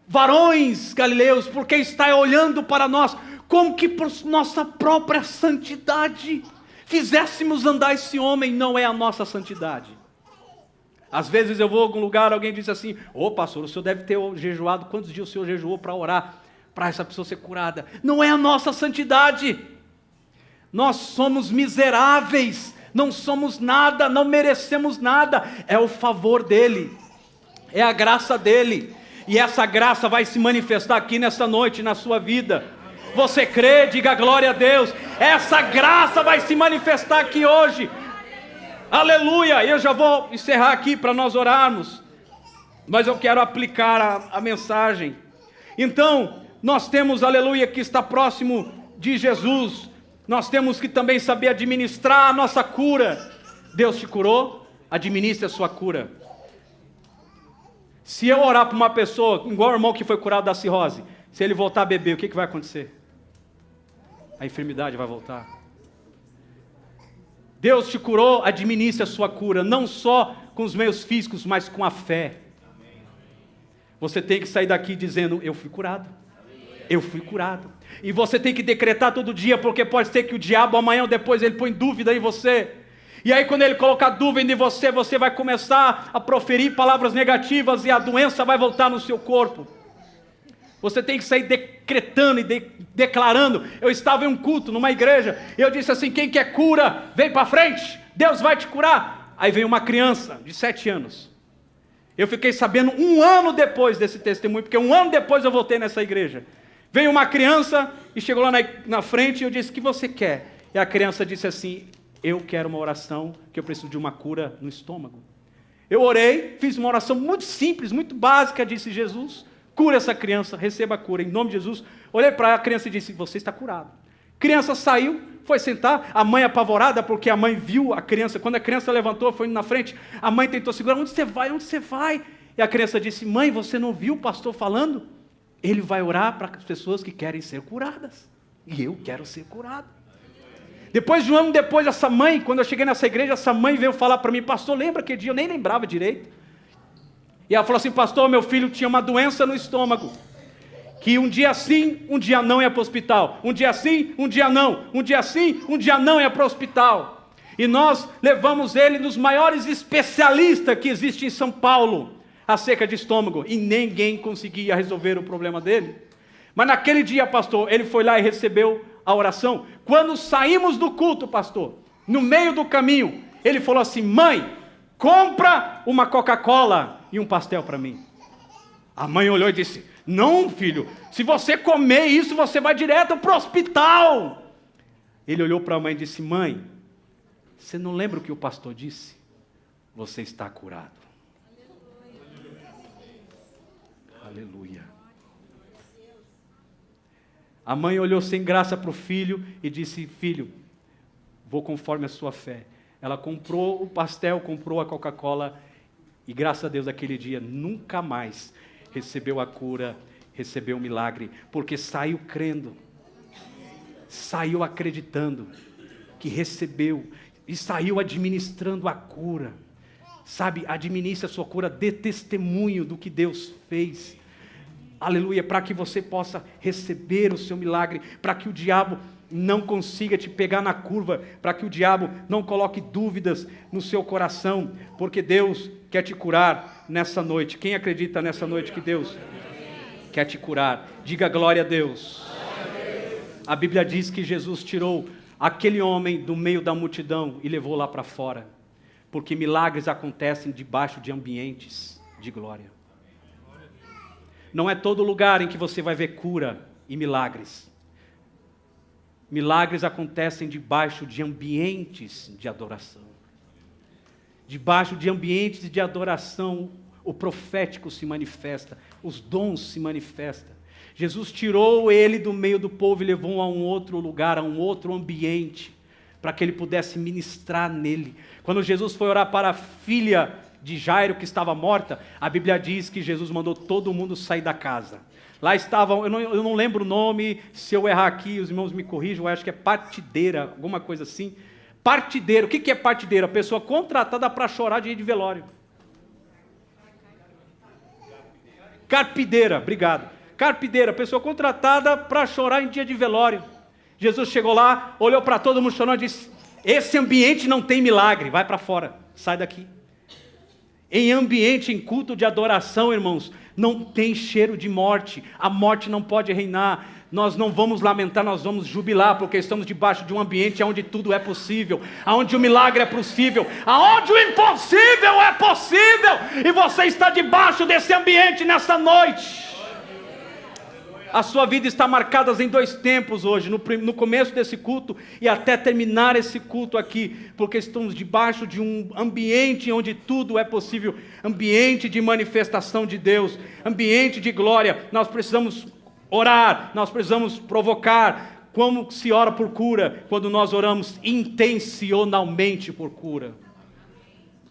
varões galileus, por que está olhando para nós, como que por nossa própria santidade fizéssemos andar esse homem? Não é a nossa santidade. Às vezes eu vou a algum lugar, alguém diz assim, ô pastor, o senhor deve ter jejuado, quantos dias o senhor jejuou para orar, para essa pessoa ser curada? Não é a nossa santidade, nós somos miseráveis, não somos nada, não merecemos nada, é o favor dele, é a graça dele, e essa graça vai se manifestar aqui nessa noite, na sua vida. Você crê? Diga glória a Deus. Essa graça vai se manifestar aqui hoje. Aleluia. Eu já vou encerrar aqui para nós orarmos, mas eu quero aplicar a mensagem. Então, nós temos, aleluia, que está próximo de Jesus. Nós temos que também saber administrar a nossa cura. Deus te curou? Administre a sua cura. Se eu orar para uma pessoa, igual o irmão que foi curado da cirrose, se ele voltar a beber, o que vai acontecer? A enfermidade vai voltar. Deus te curou, administre a sua cura, não só com os meios físicos, mas com a fé. Você tem que sair daqui dizendo, eu fui curado. Eu fui curado. E você tem que decretar todo dia, porque pode ser que o diabo amanhã ou depois ele põe dúvida em você. E aí quando ele colocar dúvida em você, você vai começar a proferir palavras negativas e a doença vai voltar no seu corpo. Você tem que sair decretando e declarando. Eu estava em um culto, numa igreja, e eu disse assim, quem quer cura, vem para frente, Deus vai te curar. Aí veio uma criança de 7 anos. Eu fiquei sabendo 1 ano depois desse testemunho, porque 1 ano depois eu voltei nessa igreja. Veio uma criança e chegou lá na frente e eu disse, o que você quer? E a criança disse assim, eu quero uma oração, que eu preciso de uma cura no estômago. Eu orei, fiz uma oração muito simples, muito básica, disse Jesus, cura essa criança, receba a cura, em nome de Jesus. Olhei para a criança e disse, você está curado. Criança saiu, foi sentar, a mãe apavorada, porque a mãe viu a criança, quando a criança levantou, foi indo na frente, a mãe tentou segurar, onde você vai, onde você vai? E a criança disse, mãe, você não viu o pastor falando? Ele vai orar para as pessoas que querem ser curadas, e eu quero ser curado. Depois de 1 ano depois, essa mãe, quando eu cheguei nessa igreja, essa mãe veio falar para mim, pastor, lembra que dia? Eu nem lembrava direito. E ela falou assim, pastor, meu filho tinha uma doença no estômago, que um dia sim, um dia não ia para o hospital, um dia sim, um dia não, um dia sim, um dia não ia para o hospital. E nós levamos ele nos maiores especialistas que existem em São Paulo, acerca de estômago, e ninguém conseguia resolver o problema dele. Mas naquele dia, pastor, ele foi lá e recebeu a oração. Quando saímos do culto, pastor, no meio do caminho, ele falou assim, mãe, compra uma Coca-Cola e um pastel para mim. A mãe olhou e disse, não filho, se você comer isso, você vai direto para o hospital. Ele olhou para a mãe e disse, mãe, você não lembra o que o pastor disse? Você está curado. Aleluia. A mãe olhou sem graça para o filho e disse, filho, vou conforme a sua fé. Ela comprou o pastel, comprou a Coca-Cola e graças a Deus aquele dia nunca mais recebeu a cura, recebeu o milagre, porque saiu crendo, saiu acreditando que recebeu e saiu administrando a cura. Sabe, administre a sua cura, dê testemunho do que Deus fez. Aleluia, para que você possa receber o seu milagre, para que o diabo não consiga te pegar na curva, para que o diabo não coloque dúvidas no seu coração, porque Deus quer te curar nessa noite. Quem acredita nessa noite que Deus quer te curar? Diga glória a Deus. A Bíblia diz que Jesus tirou aquele homem do meio da multidão e levou lá para fora, porque milagres acontecem debaixo de ambientes de glória. Não é todo lugar em que você vai ver cura e milagres. Milagres acontecem debaixo de ambientes de adoração. Debaixo de ambientes de adoração, o profético se manifesta, os dons se manifestam. Jesus tirou ele do meio do povo e levou a um outro lugar, a um outro ambiente, para que ele pudesse ministrar nele. Quando Jesus foi orar para a filha de Jairo, que estava morta, a Bíblia diz que Jesus mandou todo mundo sair da casa. Lá estavam, eu não lembro o nome, se eu errar aqui, os irmãos me corrijam, eu acho que é partideira, alguma coisa assim. Partideira, o que é partideira? A pessoa contratada para chorar dia de velório. Carpideira, obrigado. Carpideira, pessoa contratada para chorar em dia de velório. Jesus chegou lá, olhou para todo mundo chorando e disse, esse ambiente não tem milagre, vai para fora, sai daqui. Em ambiente, em culto de adoração, irmãos, não tem cheiro de morte. A morte não pode reinar. Nós não vamos lamentar, nós vamos jubilar, porque estamos debaixo de um ambiente onde tudo é possível, onde o milagre é possível, onde o impossível é possível. E você está debaixo desse ambiente nessa noite. A sua vida está marcada em 2 tempos hoje, no começo desse culto e até terminar esse culto aqui, porque estamos debaixo de um ambiente onde tudo é possível, ambiente de manifestação de Deus, ambiente de glória. Nós precisamos orar, nós precisamos provocar. Como se ora por cura? Quando nós oramos intencionalmente por cura.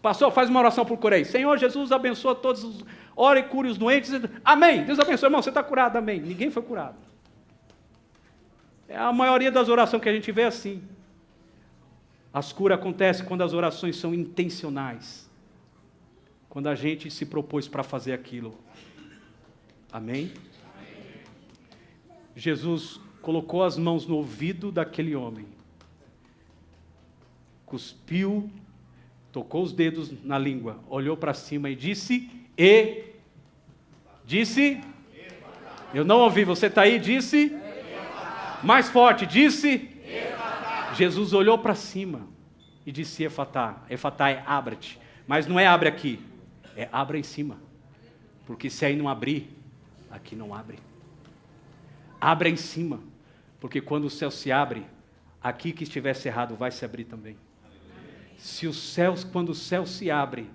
Pastor, faz uma oração por cura aí. Senhor Jesus, abençoa todos, ore e cure os doentes. Amém. Deus abençoe, irmão, você está curado, amém. Ninguém foi curado. A maioria das orações que a gente vê é assim. As curas acontecem quando as orações são intencionais. Quando a gente se propôs para fazer aquilo. Amém? Jesus colocou as mãos no ouvido daquele homem. Cuspiu, tocou os dedos na língua, olhou para cima e disse, eu não ouvi, você está aí? Disse, mais forte, disse, Jesus olhou para cima e disse, Efatá é abra-te, mas não é abre aqui, é abra em cima, porque se aí não abrir, aqui não abre. Abra em cima, porque quando o céu se abre, aqui que estiver cerrado vai se abrir também. Quando o céu se abre,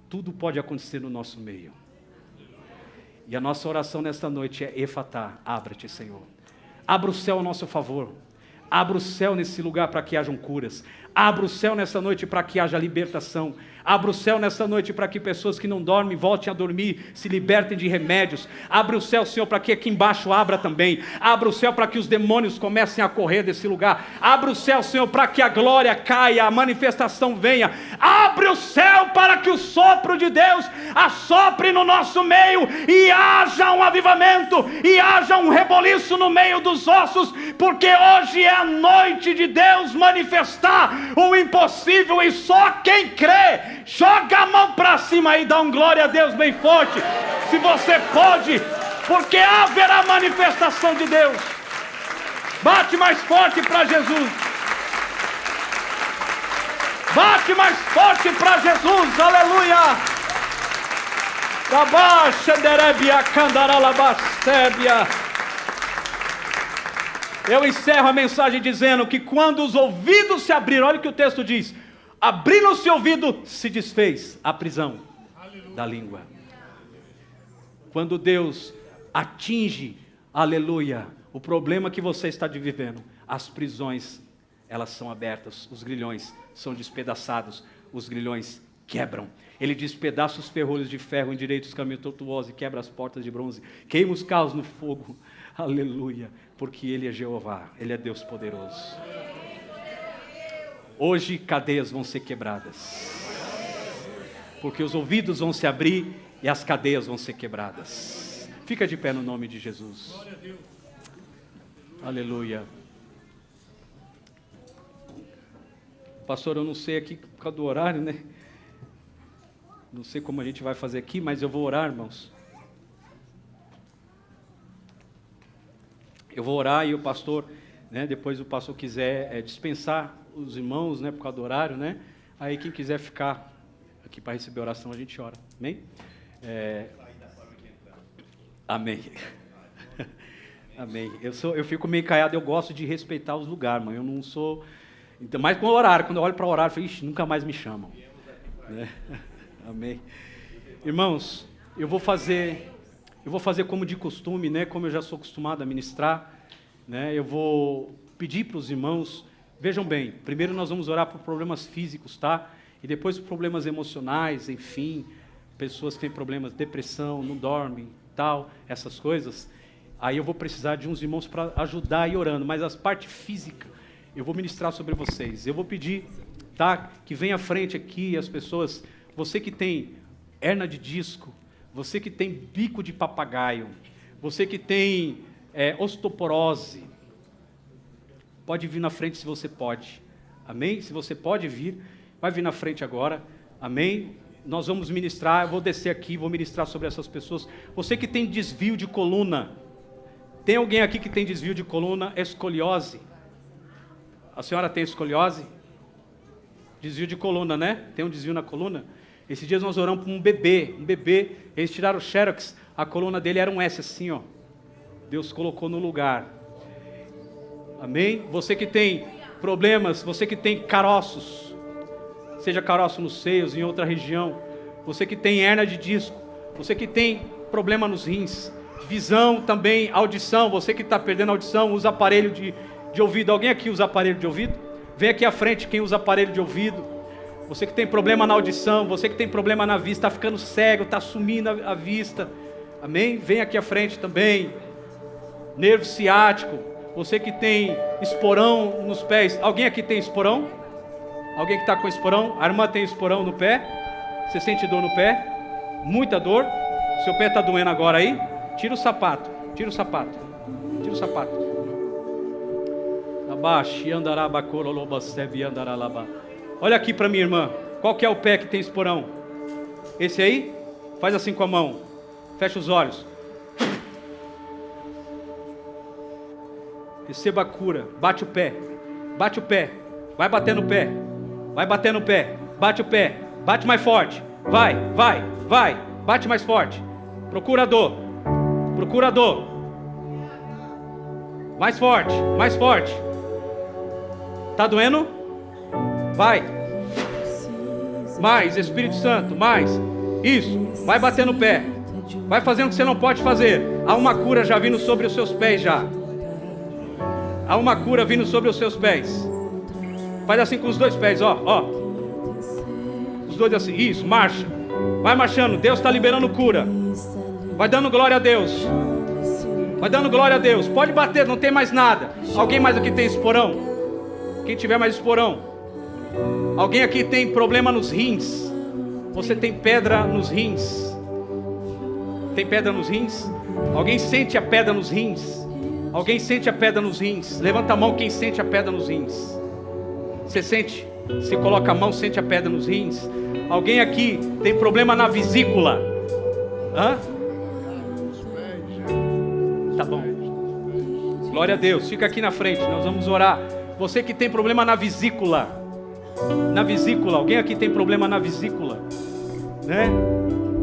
tudo pode acontecer no nosso meio. E a nossa oração nesta noite é Efatá, abra-te, Senhor. Abra o céu a nosso favor. Abra o céu nesse lugar para que hajam curas. Abra o céu nessa noite para que haja libertação. Abra o céu nessa noite para que pessoas que não dormem voltem a dormir, se libertem de remédios. Abra o céu, Senhor, para que aqui embaixo abra também. Abra o céu para que os demônios comecem a correr desse lugar. Abra o céu, Senhor, para que a glória caia, a manifestação venha. Abre o céu para que o sopro de Deus assopre no nosso meio e haja um avivamento e haja um reboliço no meio dos ossos, porque hoje é a noite de Deus manifestar o impossível e só quem crê. Joga a mão para cima e dá um glória a Deus bem forte, se você pode, porque haverá manifestação de Deus. Bate mais forte para Jesus. Bate mais forte para Jesus, aleluia. Eu encerro a mensagem dizendo que quando os ouvidos se abriram, olha o que o texto diz, abrindo-se o ouvido, se desfez a prisão da língua. Quando Deus atinge, aleluia, o problema que você está vivendo, as prisões, elas são abertas, os grilhões são despedaçados, os grilhões quebram. Ele despedaça os ferrolhos de ferro, endireita os caminhos tortuosos e quebra as portas de bronze, queima os carros no fogo, aleluia, porque Ele é Jeová, Ele é Deus poderoso. Hoje cadeias vão ser quebradas, porque os ouvidos vão se abrir e as cadeias vão ser quebradas. Fica de pé no nome de Jesus. Aleluia. Pastor, eu não sei aqui por causa do horário, né? Não sei como a gente vai fazer aqui, mas eu vou orar, irmãos. Eu vou orar e o pastor, né, depois o pastor quiser dispensar os irmãos, né, por causa do horário, né? Aí quem quiser ficar aqui para receber a oração, a gente ora. Amém? Amém. Amém. Eu fico meio caiado, eu gosto de respeitar os lugares, mas eu não sou... Então, mais com o horário, quando eu olho para o horário, eu falo, ixi, nunca mais me chamam. Né? Amém. Irmãos, eu vou fazer como de costume, né? Como eu já sou acostumado a ministrar, né? Eu vou pedir para os irmãos, vejam bem, primeiro nós vamos orar por problemas físicos, tá? E depois por problemas emocionais, enfim, pessoas que têm problemas, depressão, não dormem, tal, essas coisas. Aí eu vou precisar de uns irmãos para ajudar e orando, mas as partes físicas eu vou ministrar sobre vocês. Eu vou pedir, tá? Que venha à frente aqui as pessoas, você que tem hernia de disco, você que tem bico de papagaio, você que tem osteoporose, pode vir na frente se você pode, amém? Se você pode vir, vai vir na frente agora, amém? Nós vamos ministrar, eu vou descer aqui, vou ministrar sobre essas pessoas. Você que tem desvio de coluna, tem alguém aqui que tem desvio de coluna, escoliose? A senhora tem escoliose? Desvio de coluna, né? Tem um desvio na coluna? Esses dias nós oramos por um bebê, eles tiraram o xerox, a coluna dele era um S assim, ó. Deus colocou no lugar. Amém? Você que tem problemas, você que tem caroços, seja caroço nos seios, em outra região, você que tem hernia de disco, você que tem problema nos rins, visão também, audição, você que está perdendo a audição, usa aparelho de ouvido. Alguém aqui usa aparelho de ouvido? Vem aqui à frente quem usa aparelho de ouvido. Você que tem problema na audição, você que tem problema na vista, está ficando cego, está sumindo a vista. Amém? Vem aqui à frente também. Nervo ciático, você que tem esporão nos pés. Alguém aqui tem esporão? Alguém que está com esporão? A irmã tem esporão no pé? Você sente dor no pé? Muita dor? Seu pé está doendo agora aí? Tira o sapato, tira o sapato, tira o sapato. Olha aqui para minha irmã. Qual que é o pé que tem esporão? Esse aí? Faz assim com a mão. Fecha os olhos. Receba a cura. Bate o pé. Bate o pé. Vai bater no pé. Vai bater no pé. Bate o pé. Bate mais forte. Vai, vai, vai. Bate mais forte. Procurador. Procurador. Mais forte, mais forte. Tá doendo? Vai. Mais, Espírito Santo, mais. Isso, vai bater no pé. Vai fazendo o que você não pode fazer. Há uma cura já vindo sobre os seus pés já. Há uma cura vindo sobre os seus pés. Faz assim com os dois pés, ó, ó. Os dois assim, isso, marcha. Vai marchando, Deus está liberando cura. Vai dando glória a Deus. Vai dando glória a Deus. Pode bater, não tem mais nada. Alguém mais aqui tem esporão? Quem tiver mais esporão? Alguém aqui tem problema nos rins? Você tem pedra nos rins? Tem pedra nos rins? Alguém sente a pedra nos rins? Alguém sente a pedra nos rins? Levanta a mão quem sente a pedra nos rins. Você sente? Você coloca a mão, sente a pedra nos rins? Alguém aqui tem problema na vesícula? Hã? Tá bom. Glória a Deus. Fica aqui na frente, nós vamos orar. Você que tem problema na vesícula. Na vesícula. Alguém aqui tem problema na vesícula? Né?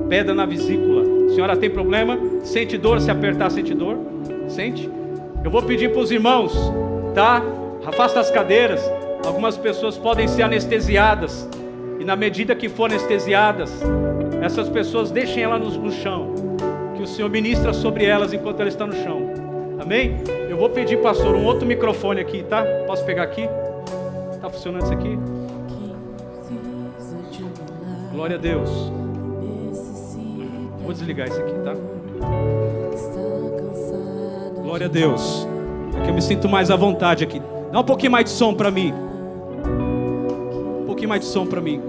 Pedra na vesícula. A senhora tem problema? Sente dor? Se apertar, sente dor? Sente? Eu vou pedir para os irmãos, tá? Afasta as cadeiras. Algumas pessoas podem ser anestesiadas. E na medida que for anestesiadas, essas pessoas deixem elas no chão. Que o Senhor ministra sobre elas enquanto elas estão no chão. Amém? Eu vou pedir, pastor, um outro microfone aqui, tá? Posso pegar aqui? Tá funcionando isso aqui? Glória a Deus. Vou desligar isso aqui, tá? Glória a Deus. Porque eu me sinto mais à vontade aqui. Dá um pouquinho mais de som para mim. Um pouquinho mais de som para mim.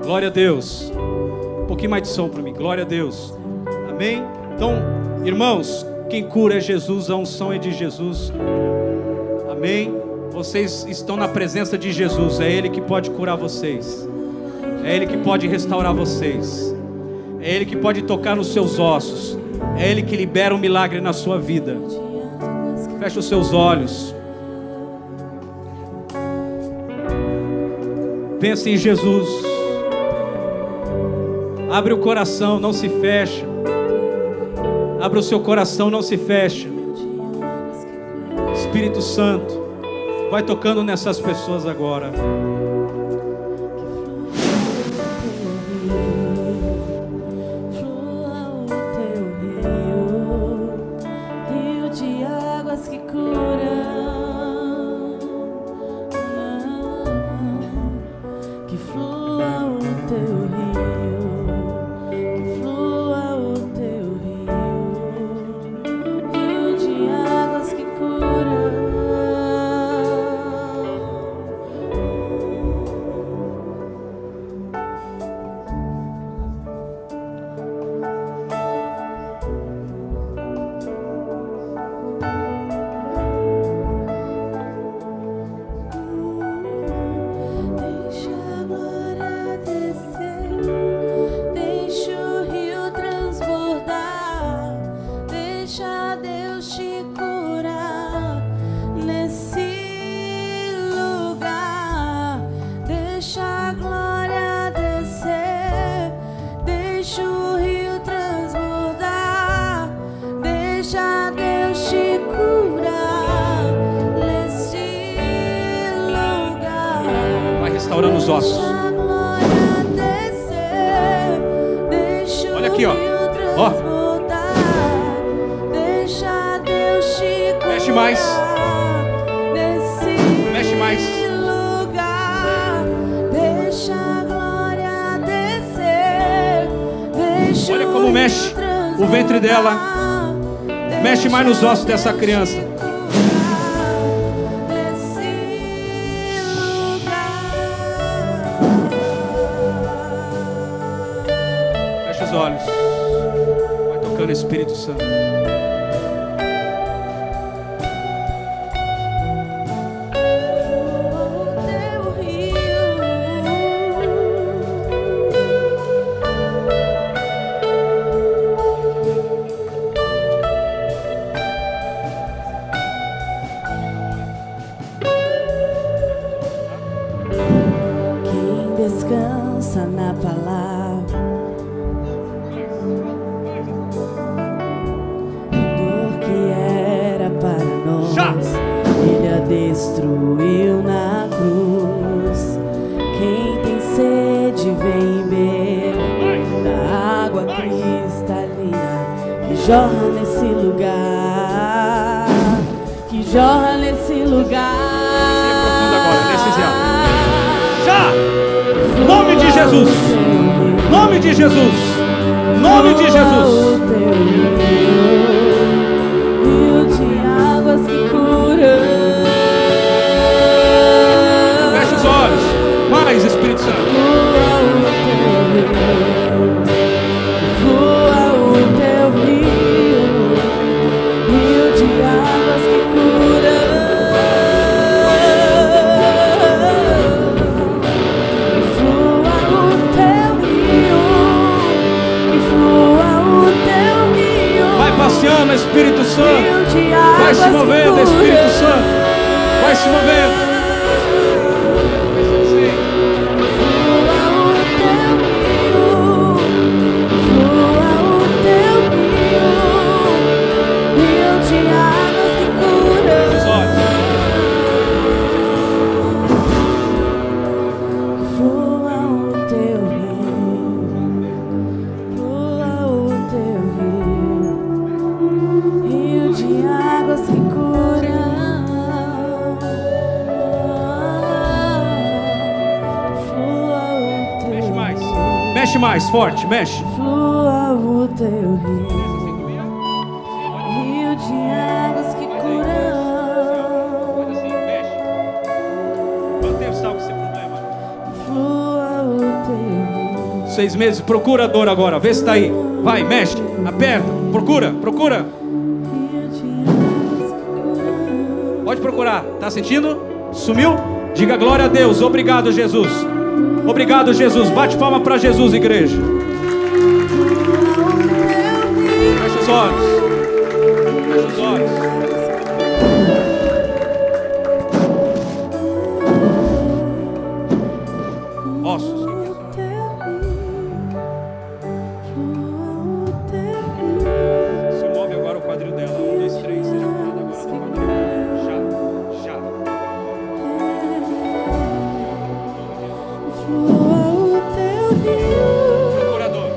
Glória a Deus. Um pouquinho mais de som para mim. Glória a Deus. Amém? Então, irmãos, quem cura é Jesus, a unção é de Jesus. Amém? Vocês estão na presença de Jesus. É Ele que pode curar vocês. É Ele que pode restaurar vocês. É Ele que pode tocar nos seus ossos. É Ele que libera um milagre na sua vida. Feche os seus olhos. Pense em Jesus. Abre o coração, não se fecha. Abra o seu coração, não se fecha. Espírito Santo, vai tocando nessas pessoas agora. Rio de águas que curam, que flua o teu rio, que flua o teu rio. Rio de águas que curam. restaurando os ossos. Olha aqui, ó. Ó. Mexe mais. Mexe mais. Olha como mexe o ventre dela. Mexe mais nos ossos dessa criança. Fecha os olhos. Vai tocando o Espírito Santo. Descansa na palavra, dor que era para nós, Ele a destruiu na cruz. Quem tem sede vem beber da água cristalina que jorra nesse lugar, que jorra nesse lugar. Agora, nesse já! Nome de Jesus, nome de Jesus, nome de Jesus. Rio de águas que curam. Fecha os olhos, mais Espírito Santo. Flua o teu rio, rio de águas que curam. Passeando, Espírito Santo. Vai se movendo, Espírito Santo. Vai se movendo. Flua o teu rio, flua o teu rio, rio de águas que cura. Os olhos. Flua o teu rio, flua o teu rio. Rio de águas que curam. Flua o teu Mexe mais. Mexe mais, forte, mexe. Flua o teu rio. Rio de águas que curam. Mexe. Quanto tempo está com esse problema? Flua o teu rio. 6 meses, procura a dor agora. Vê se está aí. Vai, mexe, aperta, procura. Rio de águas que curam. Pode procurar. Tá sentindo? Sumiu? Diga glória a Deus. Obrigado, Jesus. Obrigado, Jesus. Bate palma para Jesus, igreja. Fecha os olhos. Fecha os olhos. Ossos. Se move agora o quadril dela. 1, 2, 3. Seja curado agora no quadril. Já. Procurador.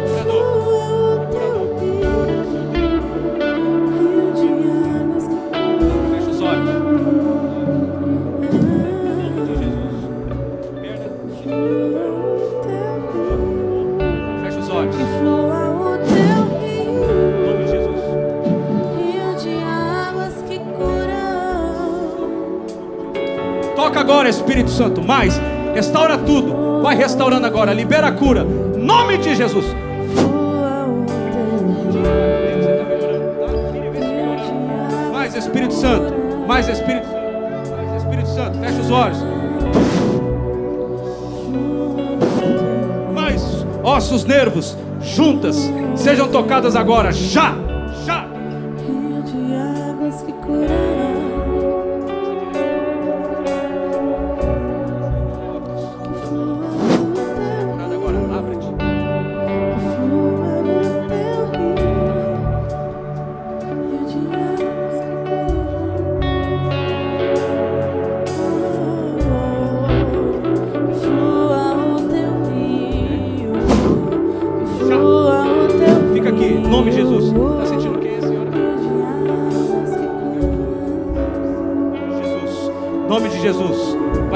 Fecha os olhos. Em nome de Jesus. Perna. Fecha os olhos. Em nome de Jesus. Toca agora, Espírito Santo. Mais. Restaura tudo. Vai restaurando agora. Libera a cura. Em nome de Jesus. Mais Espírito Santo. Mais Espírito Santo. Mais Espírito Santo. Fecha os olhos. Mais ossos, nervos, juntas. Sejam tocadas agora. Já. Rio de águas que curam.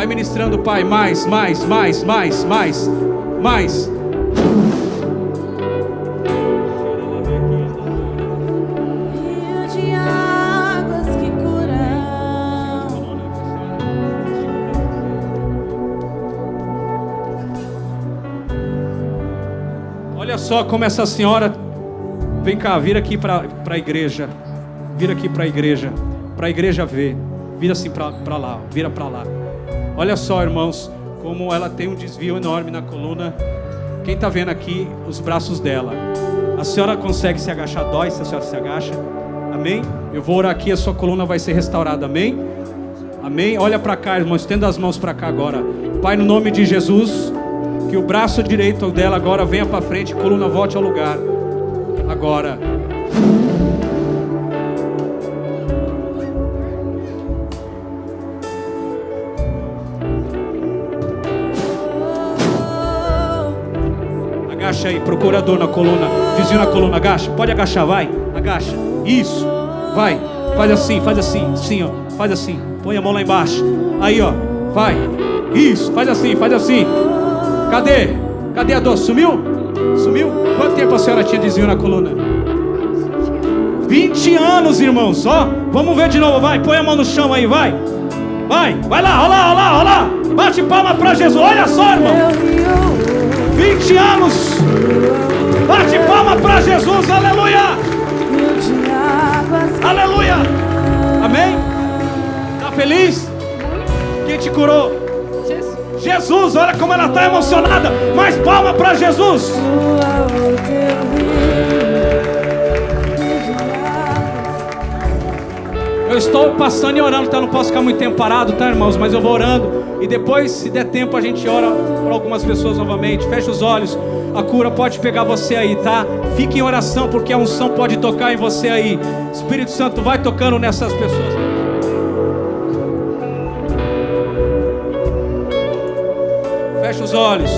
Vai ministrando, Pai, mais. Rio de águas que curam. Olha só como essa senhora, vem cá, vira aqui para a igreja, vira aqui para a igreja ver, vira assim para lá, vira para lá. Olha só, irmãos, como ela tem um desvio enorme na coluna. Quem está vendo aqui os braços dela? A senhora consegue se agachar? Dói se a senhora se agacha? Amém? Eu vou orar aqui, a sua coluna vai ser restaurada. Amém? Amém? Olha para cá, irmãos, estenda as mãos para cá agora. Pai, no nome de Jesus, que o braço direito dela agora venha para frente, a coluna volte ao lugar. Agora. Agacha aí, procura dor na coluna, vizinho na coluna, agacha, pode agachar, vai, agacha, isso, vai, faz assim, assim, ó, faz assim, põe a mão lá embaixo, aí ó, vai, isso, faz assim, cadê a dor, sumiu? Quanto tempo a senhora tinha desvio na coluna? 20 anos, irmãos, ó, vamos ver de novo, vai, põe a mão no chão aí, vai lá, bate palma pra Jesus, olha só, irmão, 20 anos, bate palma para Jesus, aleluia, aleluia, amém, tá feliz? Quem te curou? Jesus, olha como ela está emocionada, mais palma para Jesus. Eu estou passando e orando, tá? Não posso ficar muito tempo parado, tá, irmãos? Mas eu vou orando. E depois, se der tempo, a gente ora por algumas pessoas novamente. Fecha os olhos. A cura pode pegar você aí, tá? Fique em oração, porque a unção pode tocar em você aí. Espírito Santo, vai tocando nessas pessoas. Fecha os olhos.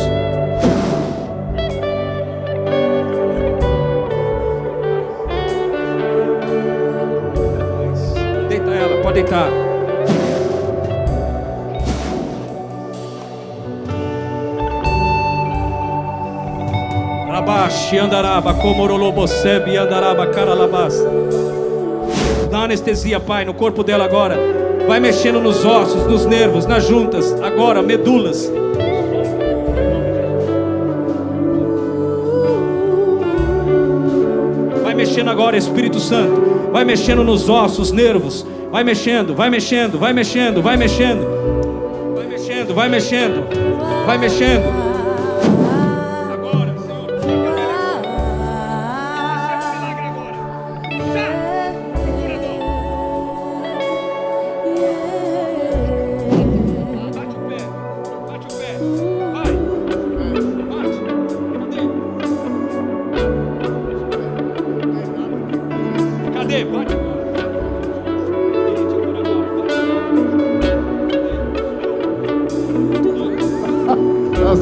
Deita ela, pode deitar. Rabashi andaraba, comorolobosebe andaraba, caralabas. Dá anestesia, Pai, no corpo dela agora. Vai mexendo nos ossos, nos nervos, nas juntas, agora, medulas. Vai mexendo agora, Espírito Santo. Vai mexendo nos ossos, nervos. Vai mexendo. Vai mexendo. Vai mexendo. Agora, Senhor. Recebe milagre agora. Bate o pé. Vai. Bate. Cadê? Bate.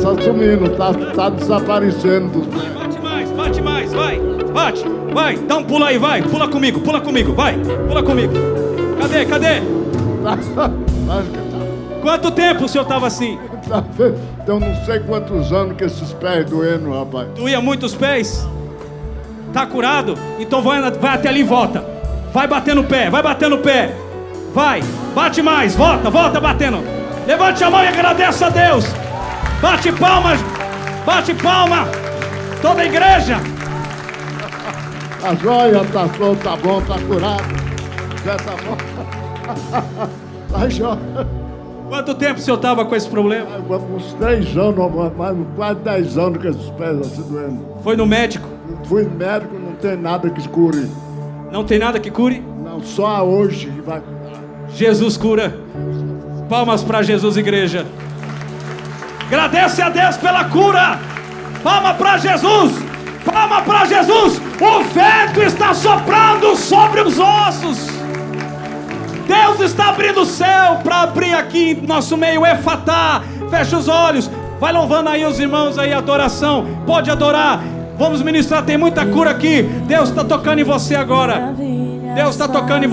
Tá sumindo, tá desaparecendo. Bate mais, vai, dá um pulo aí, vai, pula comigo, vai, pula comigo. Cadê? Quanto tempo o senhor estava assim? Eu não sei quantos anos que esses pés doendo, rapaz. Doía muito os pés? Tá curado? Então vai até ali e volta. Vai batendo o pé, vai, bate mais, volta batendo. Levante a mão e agradeça a Deus. Bate palma, toda a igreja. A joia tá bom, tá curado. Já tá bom. A joia. Quanto tempo o senhor estava com esse problema? Uns 3 anos, quase 10 anos com esses pés assim doendo. Foi no médico? Fui médico, não tem nada que cure. Não tem nada que cure? Não, só hoje que vai curar. Jesus cura. Palmas para Jesus, igreja. Agradece a Deus pela cura. Palma para Jesus. O vento está soprando sobre os ossos. Deus está abrindo o céu para abrir aqui em nosso meio. Efatá. Fecha os olhos. Vai louvando aí os irmãos aí, adoração. Pode adorar. Vamos ministrar, tem muita cura aqui. Deus está tocando em você agora. Deus está tocando.